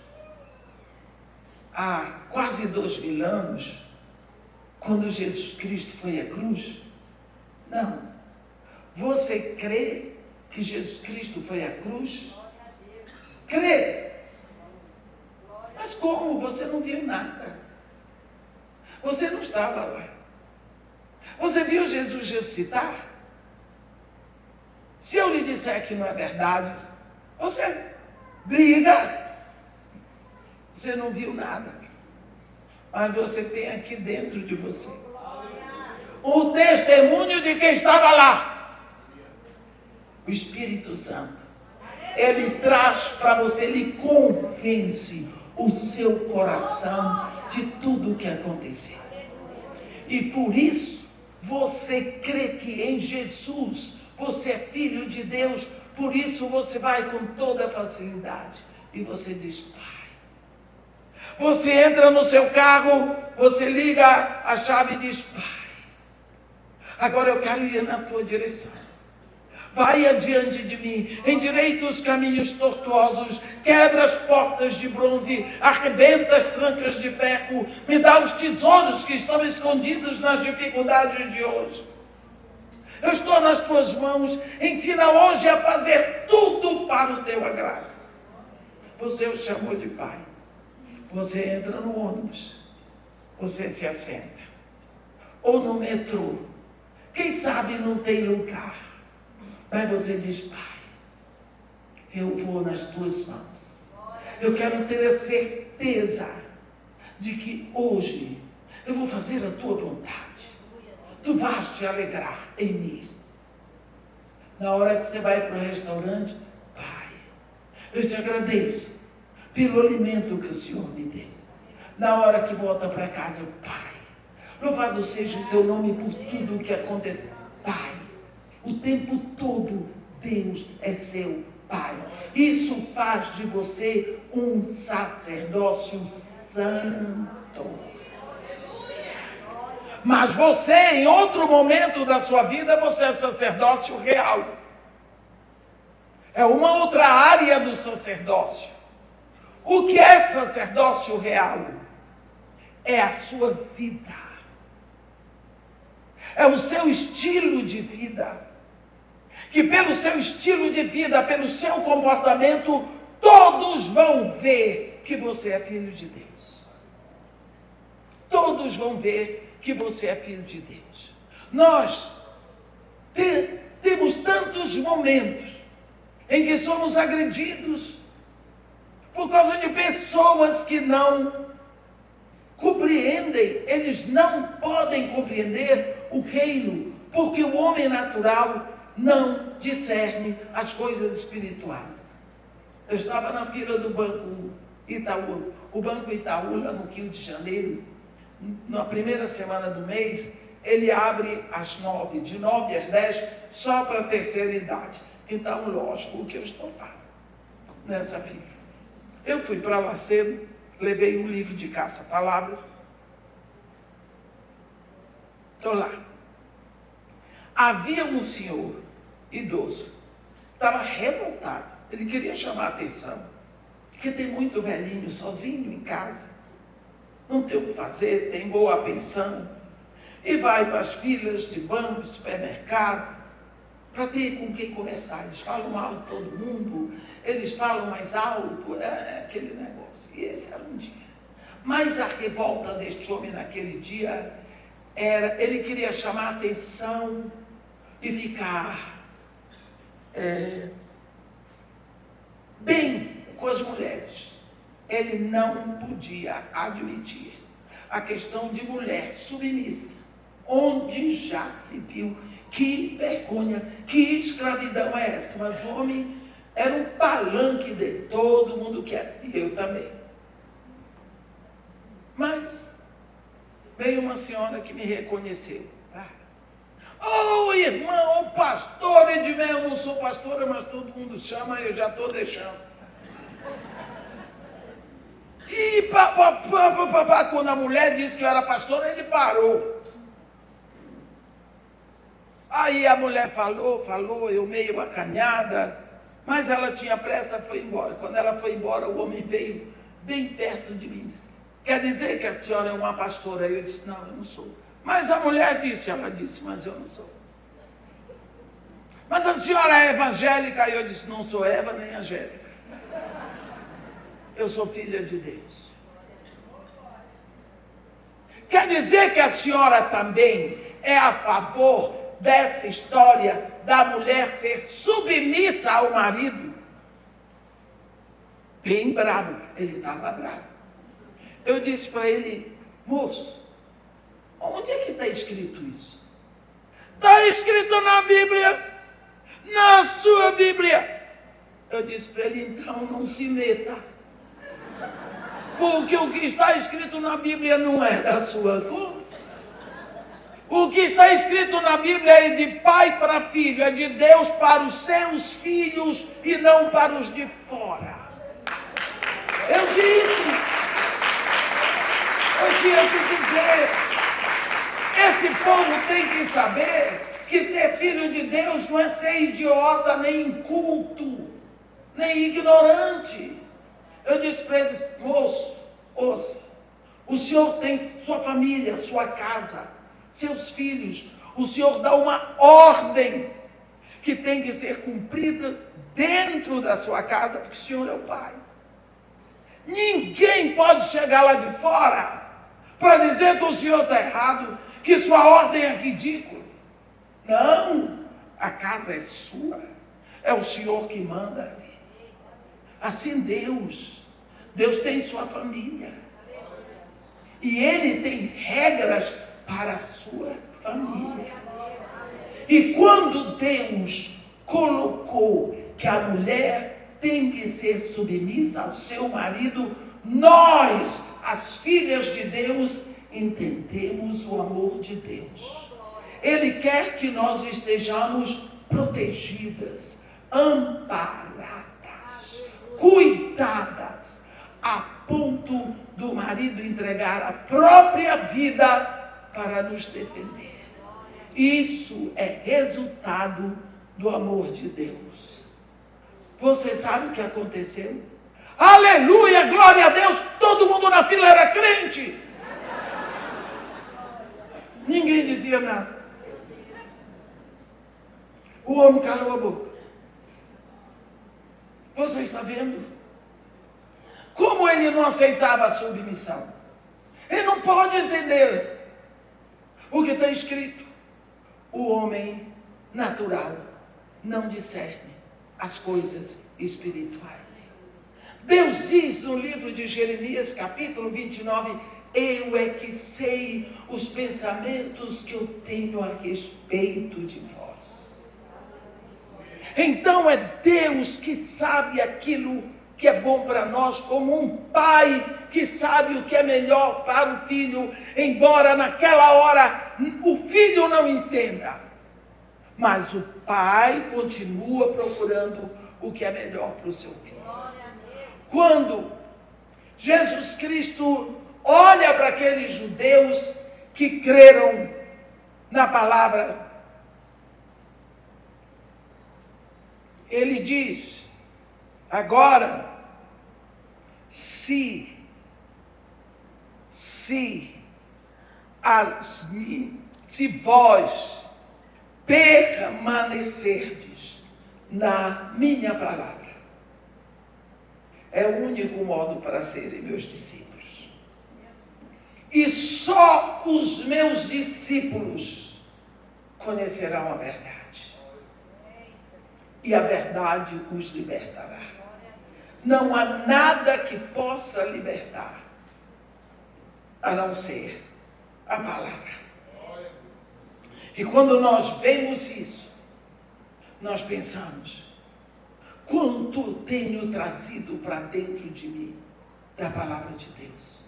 há quase 2000 anos, quando Jesus Cristo foi à cruz? Não. Você crê que Jesus Cristo foi à cruz? Crê. Mas como? Você não viu nada. estava lá. Você viu Jesus ressuscitar? Se eu lhe disser que não é verdade, você briga. Você não viu nada. Mas você tem aqui dentro de você o testemunho de quem estava lá. O Espírito Santo. Ele traz para você, ele convence o seu coração de tudo o que aconteceu. E por isso, você crê que em Jesus você é filho de Deus. Por isso você vai com toda facilidade. E você diz, Pai. Você entra no seu carro, você liga a chave e diz, Pai, agora eu quero ir na tua direção. Vai adiante de mim, endireita os caminhos tortuosos, quebra as portas de bronze, arrebenta as trancas de ferro, me dá os tesouros que estão escondidos nas dificuldades de hoje. Eu estou nas tuas mãos, ensina hoje a fazer tudo para o teu agrado. Você o chamou de Pai. Você entra no ônibus, você se assenta, ou no metrô, quem sabe não tem lugar, mas você diz, Pai, eu vou nas tuas mãos, eu quero ter a certeza de que hoje eu vou fazer a tua vontade, tu vais te alegrar em mim. Na hora que você vai para o restaurante, Pai, eu te agradeço pelo alimento que o Senhor me deu. Na hora que volta para casa, Pai, louvado seja o teu nome por tudo o que aconteceu. Pai, o tempo todo Deus é seu Pai. Isso faz de você um sacerdócio santo. Mas você, em outro momento da sua vida, você é sacerdócio real. É uma outra área do sacerdócio. O que é sacerdócio real? É a sua vida. É o seu estilo de vida. Que pelo seu estilo de vida, pelo seu comportamento, todos vão ver que você é filho de Deus. Todos vão ver que você é filho de Deus. Nós temos tantos momentos em que somos agredidos por causa de pessoas que não compreendem, eles não podem compreender o reino, porque o homem natural não discerne as coisas espirituais. Eu estava na fila do Banco Itaú, o Banco Itaú, lá no Rio de Janeiro, na primeira semana do mês, ele abre às 9, de 9 às 10, só para a terceira idade. Então, lógico que eu estou lá, nessa fila. Eu fui para lá cedo, levei um livro de caça-palavras. Estou lá. Havia um senhor idoso, estava revoltado. Ele queria chamar a atenção, porque tem muito velhinho sozinho em casa, não tem o que fazer, tem boa pensão, e vai para as filas de banco, supermercado, para ter com quem conversar. Eles falam mal de todo mundo, eles falam mais alto, é aquele negócio. E esse era um dia. Mas a revolta deste homem naquele dia era, ele queria chamar a atenção e ficar bem com as mulheres. Ele não podia admitir a questão de mulher submissa, onde já se viu. Que vergonha, que escravidão é essa? Mas o homem era um palanque dele, todo mundo quer, e eu também. Mas veio uma senhora que me reconheceu. Oh, irmão, pastor Edmé, eu não sou pastora, mas todo mundo chama, eu já estou deixando. E quando a mulher disse que eu era pastora, ele parou. Aí a mulher falou, eu meio acanhada, mas ela tinha pressa e foi embora. Quando ela foi embora, o homem veio bem perto de mim e disse, quer dizer que a senhora é uma pastora? Eu disse, não, eu não sou. Mas a mulher disse, ela disse, mas eu não sou. Mas a senhora é evangélica? Eu disse, não sou Eva nem Angélica. Eu sou filha de Deus. Quer Quer dizer que a senhora também é a favor dessa história da mulher ser submissa ao marido? Bem bravo, ele estava bravo. Eu disse para ele: moço, onde é que está escrito isso? Está escrito na Bíblia, na sua Bíblia. Eu disse para ele: então não se meta, porque o que está escrito na Bíblia não é da sua conta. O que está escrito na Bíblia é de pai para filho, é de Deus para os seus filhos e não para os de fora. Eu tinha que dizer, esse povo tem que saber que ser filho de Deus não é ser idiota, nem inculto, nem ignorante. Eu disse para eles: moço, ouça, o senhor tem sua família, sua casa, seus filhos, o senhor dá uma ordem que tem que ser cumprida dentro da sua casa, porque o senhor é o pai. Ninguém pode chegar lá de fora para dizer que o senhor está errado, que sua ordem é ridícula. Não, a casa é sua, é o senhor que manda ali. Assim Deus tem sua família, e Ele tem regras para a sua família. E quando Deus colocou que a mulher tem que ser submissa ao seu marido, nós, as filhas de Deus, entendemos o amor de Deus. Ele quer que nós estejamos protegidas, amparadas, cuidadas, a ponto do marido entregar a própria vida para nos defender. Isso é resultado do amor de Deus. Você sabe o que aconteceu? Aleluia, glória a Deus, todo mundo na fila era crente. Ninguém dizia nada. O homem calou a boca. Você está vendo? Como ele não aceitava a submissão? Ele não pode entender o que está escrito. O homem natural não discerne as coisas espirituais. Deus diz no livro de Jeremias, capítulo 29, eu é que sei os pensamentos que eu tenho a respeito de vós. Então é Deus que sabe aquilo que é bom para nós, como um pai que sabe o que é melhor para o filho, embora naquela hora o filho não entenda. Mas o pai continua procurando o que é melhor para o seu filho. Quando Jesus Cristo olha para aqueles judeus que creram na palavra, ele diz: agora, se vós permanecerdes na minha palavra, é o único modo para serem meus discípulos. E só os meus discípulos conhecerão a verdade. E a verdade os libertará. Não há nada que possa libertar, a não ser a palavra. E quando nós vemos isso, nós pensamos: quanto tenho trazido para dentro de mim da palavra de Deus?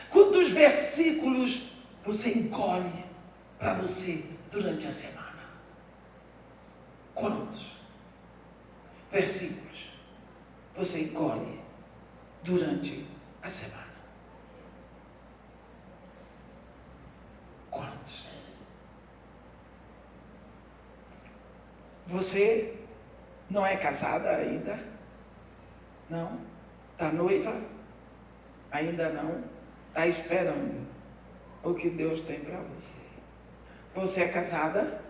Quantos versículos você engole para você durante a semana? Quantos versículos você engole durante a semana? Quantos? Você não é casada ainda? Não? Está noiva? Ainda não? Está esperando o que Deus tem para você. Você é casada?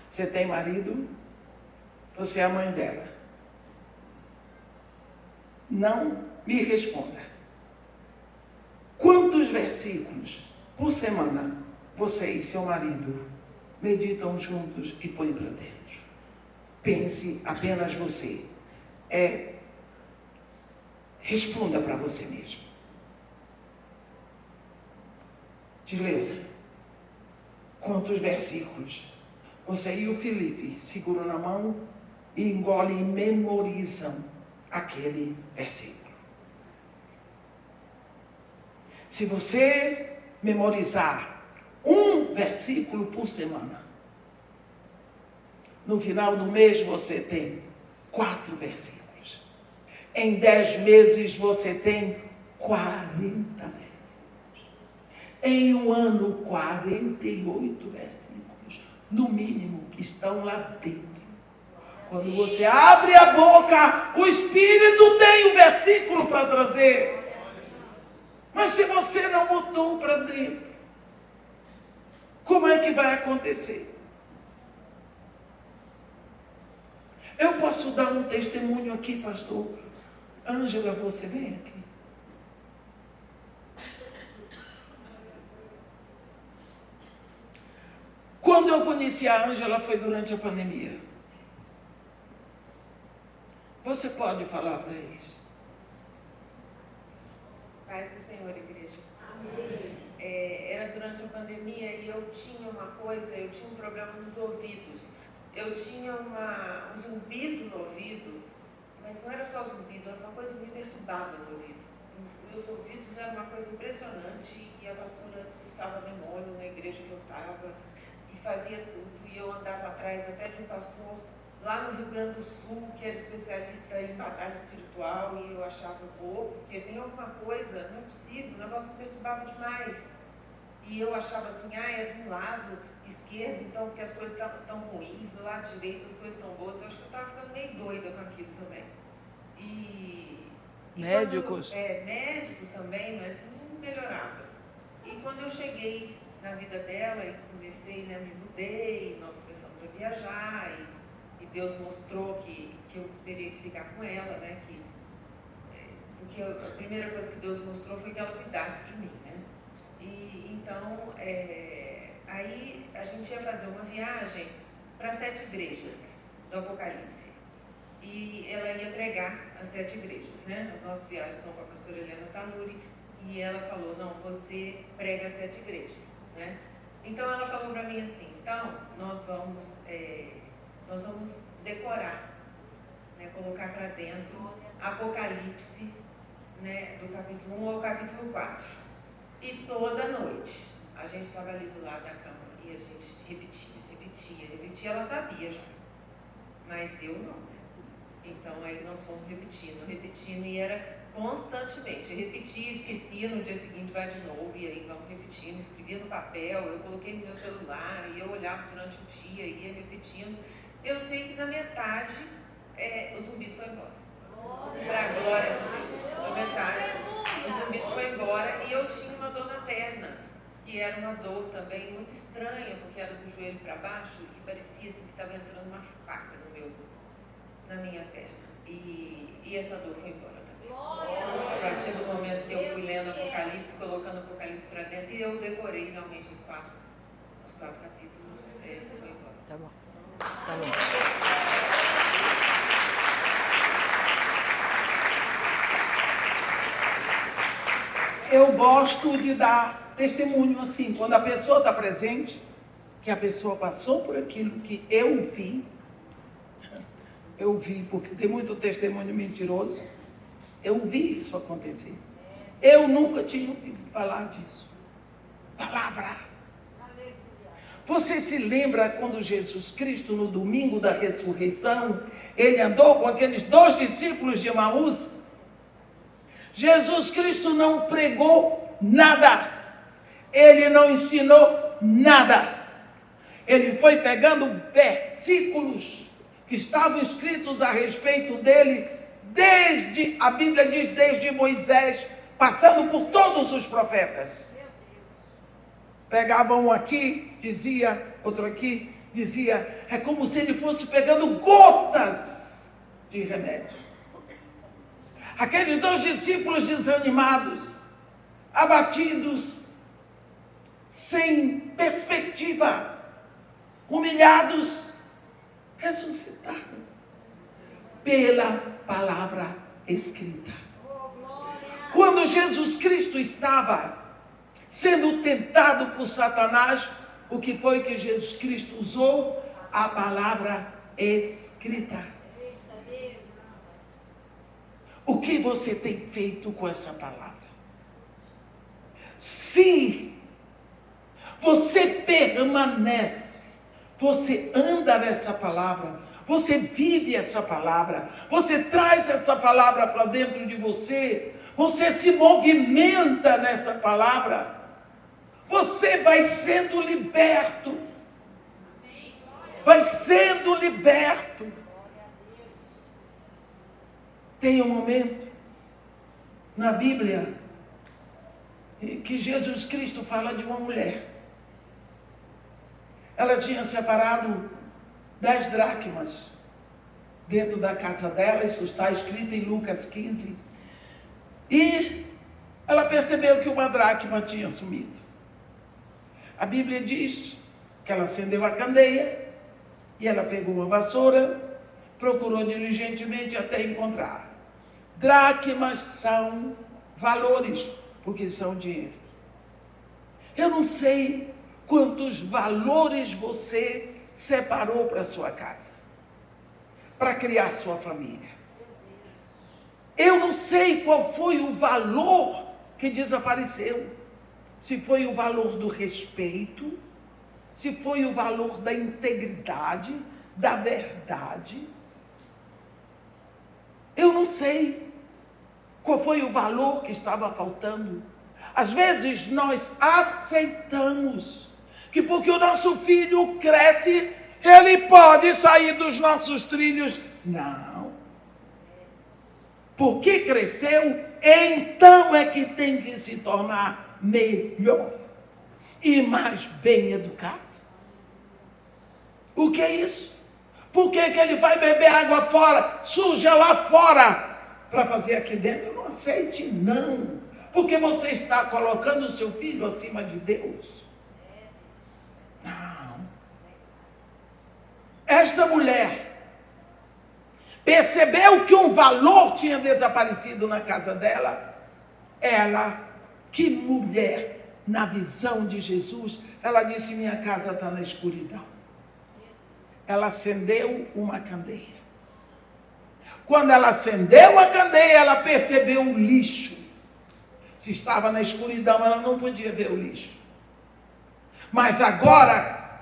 Você tem marido? Você é a mãe dela? Não me responda. Quantos versículos por semana, você e seu marido meditam juntos e põem para dentro. Pense apenas você. Responda para você mesmo. Dileuza, quantos versículos você e o Felipe seguram na mão e engolem e memorizam aquele versículo? Se você memorizar um versículo por semana, no final do mês você tem 4 versículos. Em 10 meses você tem 40 versículos. Em um ano, 48 versículos, no mínimo, que estão lá dentro. Quando você abre a boca, o Espírito tem um versículo para trazer. Mas se você não botou para dentro, como é que vai acontecer? Eu posso dar um testemunho aqui, pastor. Ângela, você vem aqui. Quando eu conheci a Ângela foi durante a pandemia. Você pode falar para eles? Paz do Senhor, igreja. Amém. Era durante a pandemia e eu tinha um problema nos ouvidos. Eu tinha um zumbido no ouvido, mas não era só zumbido, era uma coisa que me perturbava no ouvido. Meus ouvidos eram uma coisa impressionante e a pastora expulsava demônio na igreja que eu estava e fazia tudo. E eu andava atrás até de um pastor lá no Rio Grande do Sul, que era especialista em batalha espiritual, e eu achava, porque tem alguma coisa, não é possível, o negócio me perturbava demais. E eu achava assim, é do lado esquerdo, então, porque as coisas estão ruins, do lado direito as coisas estão boas. Eu acho que eu estava ficando meio doida com aquilo também. Médicos? Médicos também, mas não melhorava. E quando eu cheguei na vida dela e comecei, me mudei, nós começamos a viajar, e Deus mostrou que eu teria que ficar com ela, porque a primeira coisa que Deus mostrou foi que ela cuidasse de mim, E então, aí a gente ia fazer uma viagem para 7 igrejas do Apocalipse. E ela ia pregar as 7 igrejas, As nossas viagens são com a pastora Helena Tanuri, e ela falou, não, você prega as 7 igrejas, Então ela falou para mim assim, então nós vamos decorar, colocar para dentro Apocalipse, do capítulo 1 ao capítulo 4. E toda noite a gente estava ali do lado da cama e a gente repetia. Ela sabia já, mas eu não, Então aí nós fomos repetindo e era constantemente. Eu repetia, esquecia, no dia seguinte vai de novo, e aí vamos repetindo, escrevia no papel, eu coloquei no meu celular e eu olhava durante o dia, ia repetindo. Eu sei que na metade o zumbido foi embora. Para a glória de Deus. Na metade o zumbido foi embora e eu tinha uma dor na perna. E era uma dor também muito estranha, porque era do joelho para baixo e parecia assim que estava entrando uma faca na minha perna. E essa dor foi embora também. A partir do momento que eu fui lendo Apocalipse, colocando Apocalipse para dentro, e eu decorei realmente os quatro capítulos, foi embora. Tá bom. Tá bom. Eu gosto de dar testemunho assim, quando a pessoa está presente, que a pessoa passou por aquilo que eu vi, porque tem muito testemunho mentiroso, eu vi isso acontecer. Eu nunca tinha ouvido falar disso. Palavra. Você se lembra quando Jesus Cristo, no domingo da ressurreição, ele andou com aqueles 2 discípulos de Emaús? Jesus Cristo não pregou nada. Ele não ensinou nada. Ele foi pegando versículos que estavam escritos a respeito dele, a Bíblia diz, desde Moisés, passando por todos os profetas. Pegava um aqui, dizia, outro aqui, dizia, é como se ele fosse pegando gotas de remédio. Aqueles 2 discípulos desanimados, abatidos, sem perspectiva, humilhados, ressuscitaram pela palavra escrita. Quando Jesus Cristo estava sendo tentado por Satanás, o que foi que Jesus Cristo usou? A palavra escrita. O que você tem feito com essa palavra? Se você permanece, você anda nessa palavra, você vive essa palavra, você traz essa palavra para dentro de você, você se movimenta nessa palavra, você vai sendo liberto. Vai sendo liberto. Tem um momento na Bíblia que Jesus Cristo fala de uma mulher. Ela tinha separado 10 dracmas dentro da casa dela, isso está escrito em Lucas 15. E ela percebeu que uma dracma tinha sumido. A Bíblia diz que ela acendeu a candeia e ela pegou uma vassoura, procurou diligentemente até encontrar. Dracmas são valores, porque são dinheiro. Eu não sei quantos valores você separou para sua casa, para criar sua família. Eu não sei qual foi o valor que desapareceu. Se foi o valor do respeito, se foi o valor da integridade, da verdade. Eu não sei qual foi o valor que estava faltando. Às vezes nós aceitamos que porque o nosso filho cresce, ele pode sair dos nossos trilhos. Não. Porque cresceu, então é que tem que se tornar melhor e mais bem educado. O que é isso? Por que ele vai beber água fora, suja lá fora, para fazer aqui dentro? Não aceite, não. Porque você está colocando o seu filho acima de Deus. Não. Esta mulher percebeu que um valor tinha desaparecido na casa dela. Ela, que mulher, na visão de Jesus, ela disse: minha casa está na escuridão. Ela acendeu uma candeia. Quando ela acendeu a candeia, ela percebeu o lixo. Se estava na escuridão, ela não podia ver o lixo. Mas agora,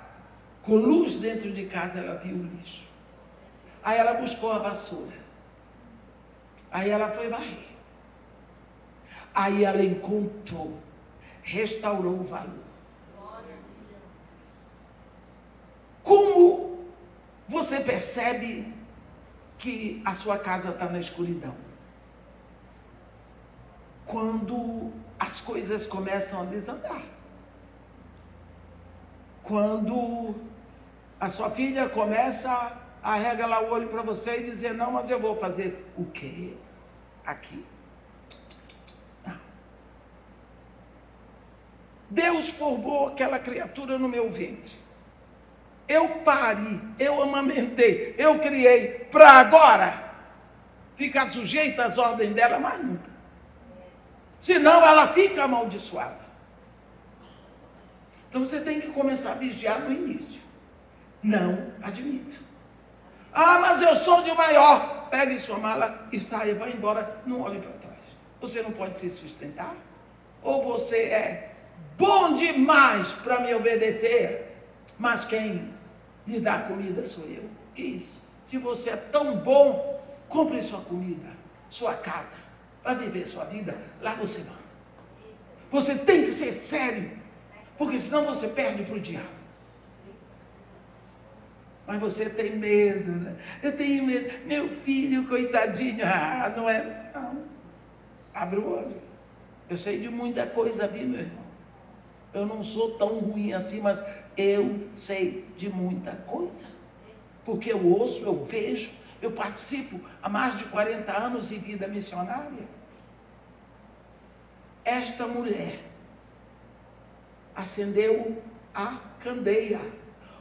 com luz dentro de casa, ela viu o lixo. Aí ela buscou a vassoura. Aí ela foi varrer. Aí ela encontrou, restaurou o valor. Como você percebe que a sua casa está na escuridão? Quando as coisas começam a desandar. Quando a sua filha começa a arregalar o olho para você e dizer: não, mas eu vou fazer o quê aqui? Não. Deus formou aquela criatura no meu ventre. Eu pari, eu amamentei, eu criei, para agora ficar sujeita às ordens dela, mais nunca. Senão ela fica amaldiçoada. Então você tem que começar a vigiar no início. Não admita. Ah, mas eu sou de maior. Pegue sua mala e saia, vai embora, não olhe para trás. Você não pode se sustentar? Ou você é bom demais para me obedecer, mas quem me dá comida sou eu? Que isso? Se você é tão bom, compre sua comida, sua casa, vai viver sua vida, lá você vai. Você tem que ser sério, porque senão você perde para o diabo. Mas você tem medo, né? Eu tenho medo. Meu filho, coitadinho, não é? Não. Abre o olho. Eu sei de muita coisa, viu, meu irmão? Eu não sou tão ruim assim, mas eu sei de muita coisa. Porque eu ouço, eu vejo, eu participo há mais de 40 anos em vida missionária. Esta mulher acendeu a candeia.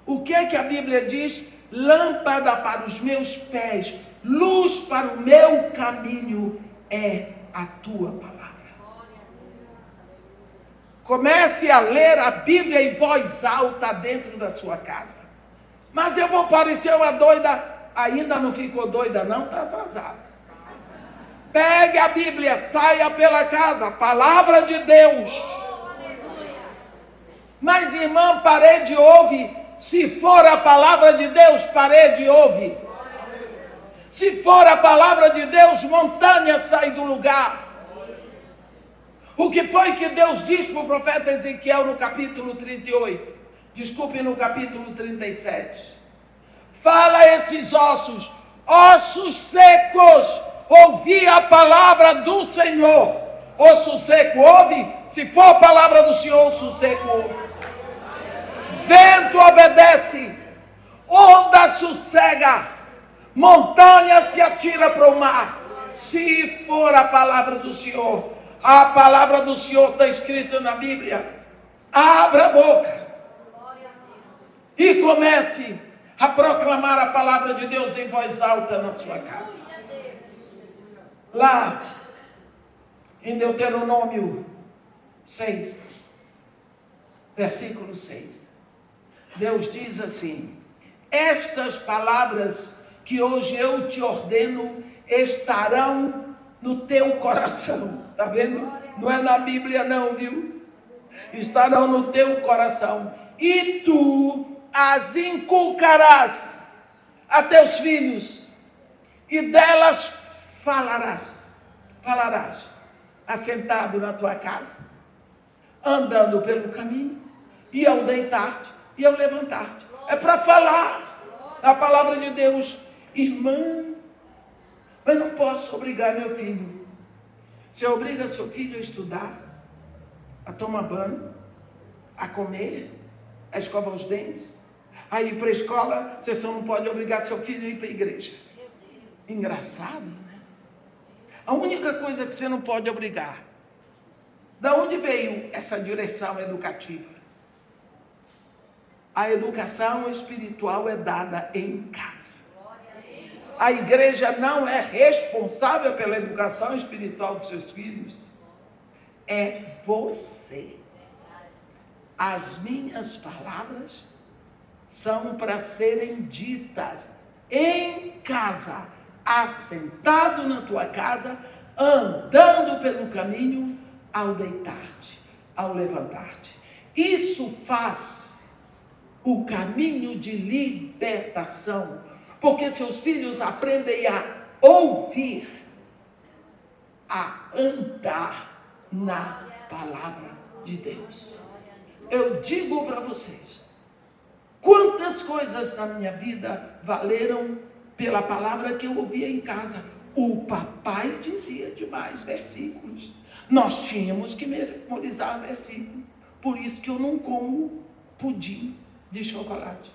O que é que a Bíblia diz? Lâmpada para os meus pés, luz para o meu caminho é a tua palavra. Comece a ler a Bíblia em voz alta dentro da sua casa. Mas eu vou parecer uma doida. Ainda não ficou doida não? Está atrasada. Pegue a Bíblia, saia pela casa, palavra de Deus. Mas irmã, parede ouve. Se for a palavra de Deus, parede ouve. Se for a palavra de Deus, montanha sai do lugar. O que foi que Deus disse para o profeta Ezequiel no capítulo 38? Desculpe, no capítulo 37. Fala a esses ossos, ossos secos, ouvi a palavra do Senhor. Osso seco ouve? Se for a palavra do Senhor, osso seco ouve. Vento obedece, onda sossega, montanha se atira para o mar. Se for a palavra do Senhor, a palavra do Senhor está escrita na Bíblia. Abra a boca e comece a proclamar a palavra de Deus em voz alta na sua casa. Lá em Deuteronômio 6, versículo 6. Deus diz assim: estas palavras que hoje eu te ordeno estarão no teu coração. Está vendo? Não é na Bíblia não, viu? Estarão no teu coração. E tu as inculcarás a teus filhos. E delas falarás. Assentado na tua casa, andando pelo caminho, e ao deitar-te, e ao levantar-te. É para falar a palavra de Deus. Irmã, mas não posso obrigar meu filho. Você obriga seu filho a estudar, a tomar banho, a comer, a escovar os dentes, a ir para a escola. Você só não pode obrigar seu filho a ir para a igreja. Engraçado, né? A única coisa que você não pode obrigar. Da onde veio essa direção educativa? A educação espiritual é dada em casa. A igreja não é responsável pela educação espiritual dos seus filhos. É você. As minhas palavras são para serem ditas em casa, assentado na tua casa, andando pelo caminho, ao deitar-te, ao levantar-te. Isso faz o caminho de libertação, porque seus filhos aprendem a ouvir, a andar na palavra de Deus. Eu digo para vocês, quantas coisas na minha vida valeram pela palavra que eu ouvia em casa. O papai dizia demais versículos. Nós tínhamos que memorizar versículo. Por isso que eu não como pudim de chocolate.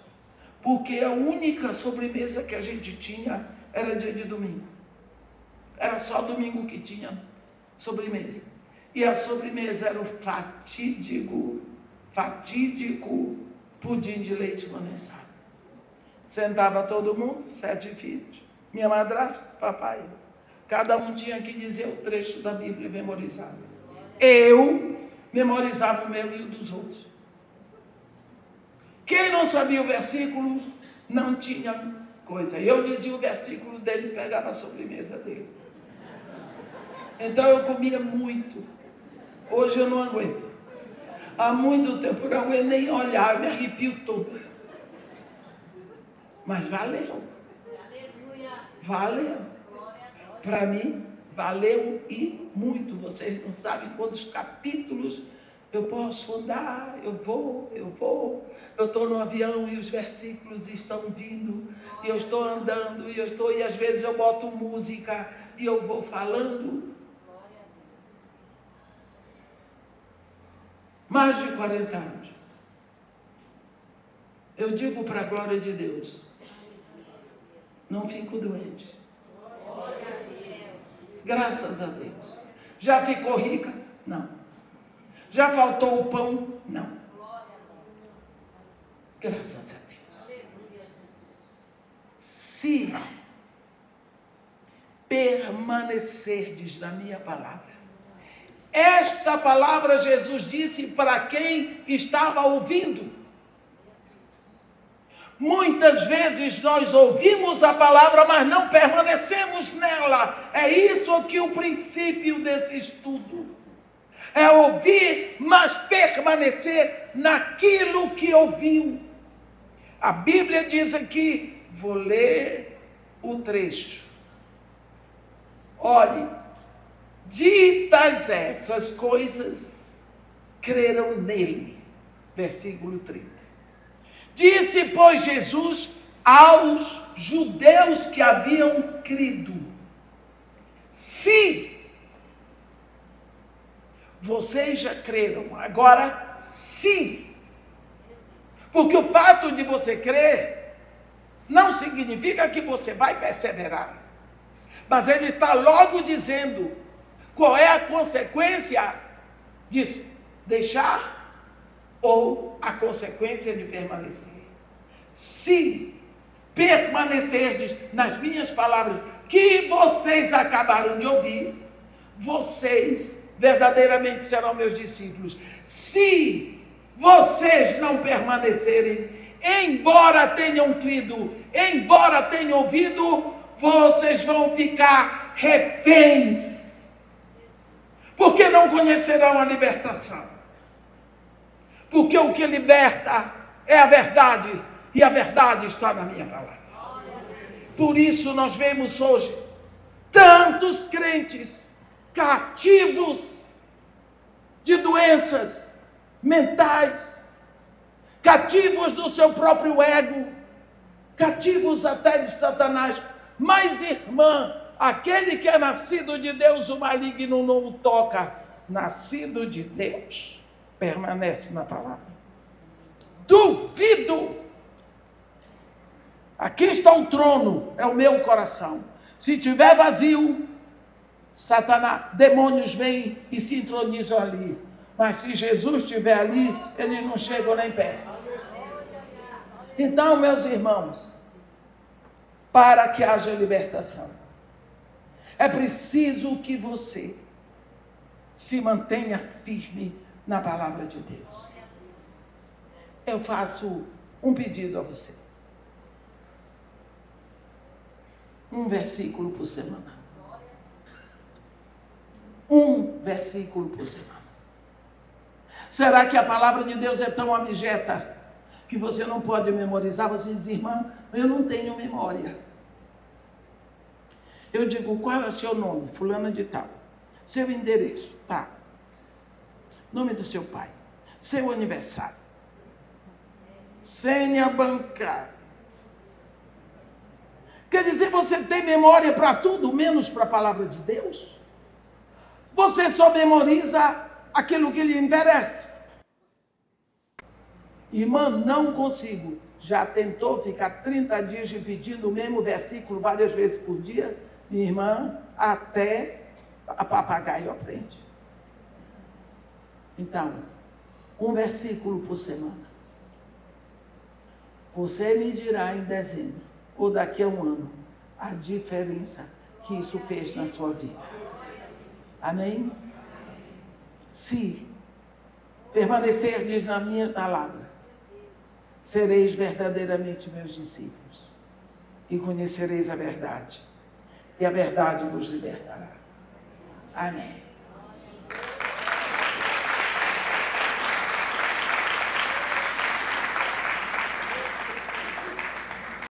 Porque a única sobremesa que a gente tinha era dia de domingo. Era só domingo que tinha sobremesa. E a sobremesa era o fatídico pudim de leite condensado. Sentava todo mundo, 7 filhos, minha madrasta, papai. Cada um tinha que dizer o trecho da Bíblia memorizado. Eu memorizava o meu e o dos outros. Quem não sabia o versículo, não tinha coisa. Eu dizia o versículo dele e pegava a sobremesa dele. Então eu comia muito. Hoje eu não aguento. Há muito tempo eu não aguento nem olhar, eu me arrepio toda. Mas valeu. Valeu. Para mim, valeu e muito. Vocês não sabem quantos capítulos eu posso andar. Eu vou. Eu estou no avião e os versículos estão vindo. E eu estou andando, e às vezes eu boto música e eu vou falando. Mais de 40 anos. Eu digo para a glória de Deus, não fico doente. Graças a Deus. Já ficou rica? Não. Já faltou o pão? Não. Graças a Deus. Se permanecerdes na minha palavra. Esta palavra Jesus disse para quem estava ouvindo. Muitas vezes nós ouvimos a palavra, mas não permanecemos nela. É isso aqui o princípio desse estudo. É ouvir, mas permanecer naquilo que ouviu. A Bíblia diz aqui, vou ler o trecho. Olhe, ditas essas coisas, creram nele. Versículo 30. Disse, pois, Jesus aos judeus que haviam crido: se vocês já creram, agora se. Porque o fato de você crer não significa que você vai perseverar. Mas ele está logo dizendo qual é a consequência de deixar ou a consequência de permanecer. Se permanecerdes nas minhas palavras que vocês acabaram de ouvir, vocês verdadeiramente serão meus discípulos. Se vocês não permanecerem, embora tenham crido, embora tenham ouvido, vocês vão ficar reféns, porque não conhecerão a libertação. Porque o que liberta é a verdade, e a verdade está na minha palavra. Por isso nós vemos hoje tantos crentes cativos de doenças mentais, cativos do seu próprio ego, cativos até de Satanás. Mas, irmã, aquele que é nascido de Deus, o maligno não o toca. Nascido de Deus permanece na palavra. Duvido. Aqui está o trono, é o meu coração. Se tiver vazio, Satanás, demônios vêm e se entronizam ali. Mas se Jesus estiver ali, eles não chegam nem perto. Então, meus irmãos, para que haja libertação, é preciso que você se mantenha firme na palavra de Deus. Eu faço um pedido a você. Um versículo por semana. Um versículo por semana. Será que a palavra de Deus é tão abjeta que você não pode memorizar? Você diz, irmã, eu não tenho memória. Eu digo, qual é o seu nome? Fulana de tal. Seu endereço, tá. Nome do seu pai. Seu aniversário. Senha bancária. Quer dizer, você tem memória para tudo, menos para a palavra de Deus? Você só memoriza aquilo que lhe interessa. Irmã, não consigo. Já tentou ficar 30 dias repetindo o mesmo versículo várias vezes por dia? Minha irmã, até a papagaio aprende. Então, um versículo por semana. Você me dirá em dezembro, ou daqui a um ano, a diferença que isso fez na sua vida. Amém? Se permanecerdes na minha palavra, sereis verdadeiramente meus discípulos e conhecereis a verdade, e a verdade vos libertará. Amém.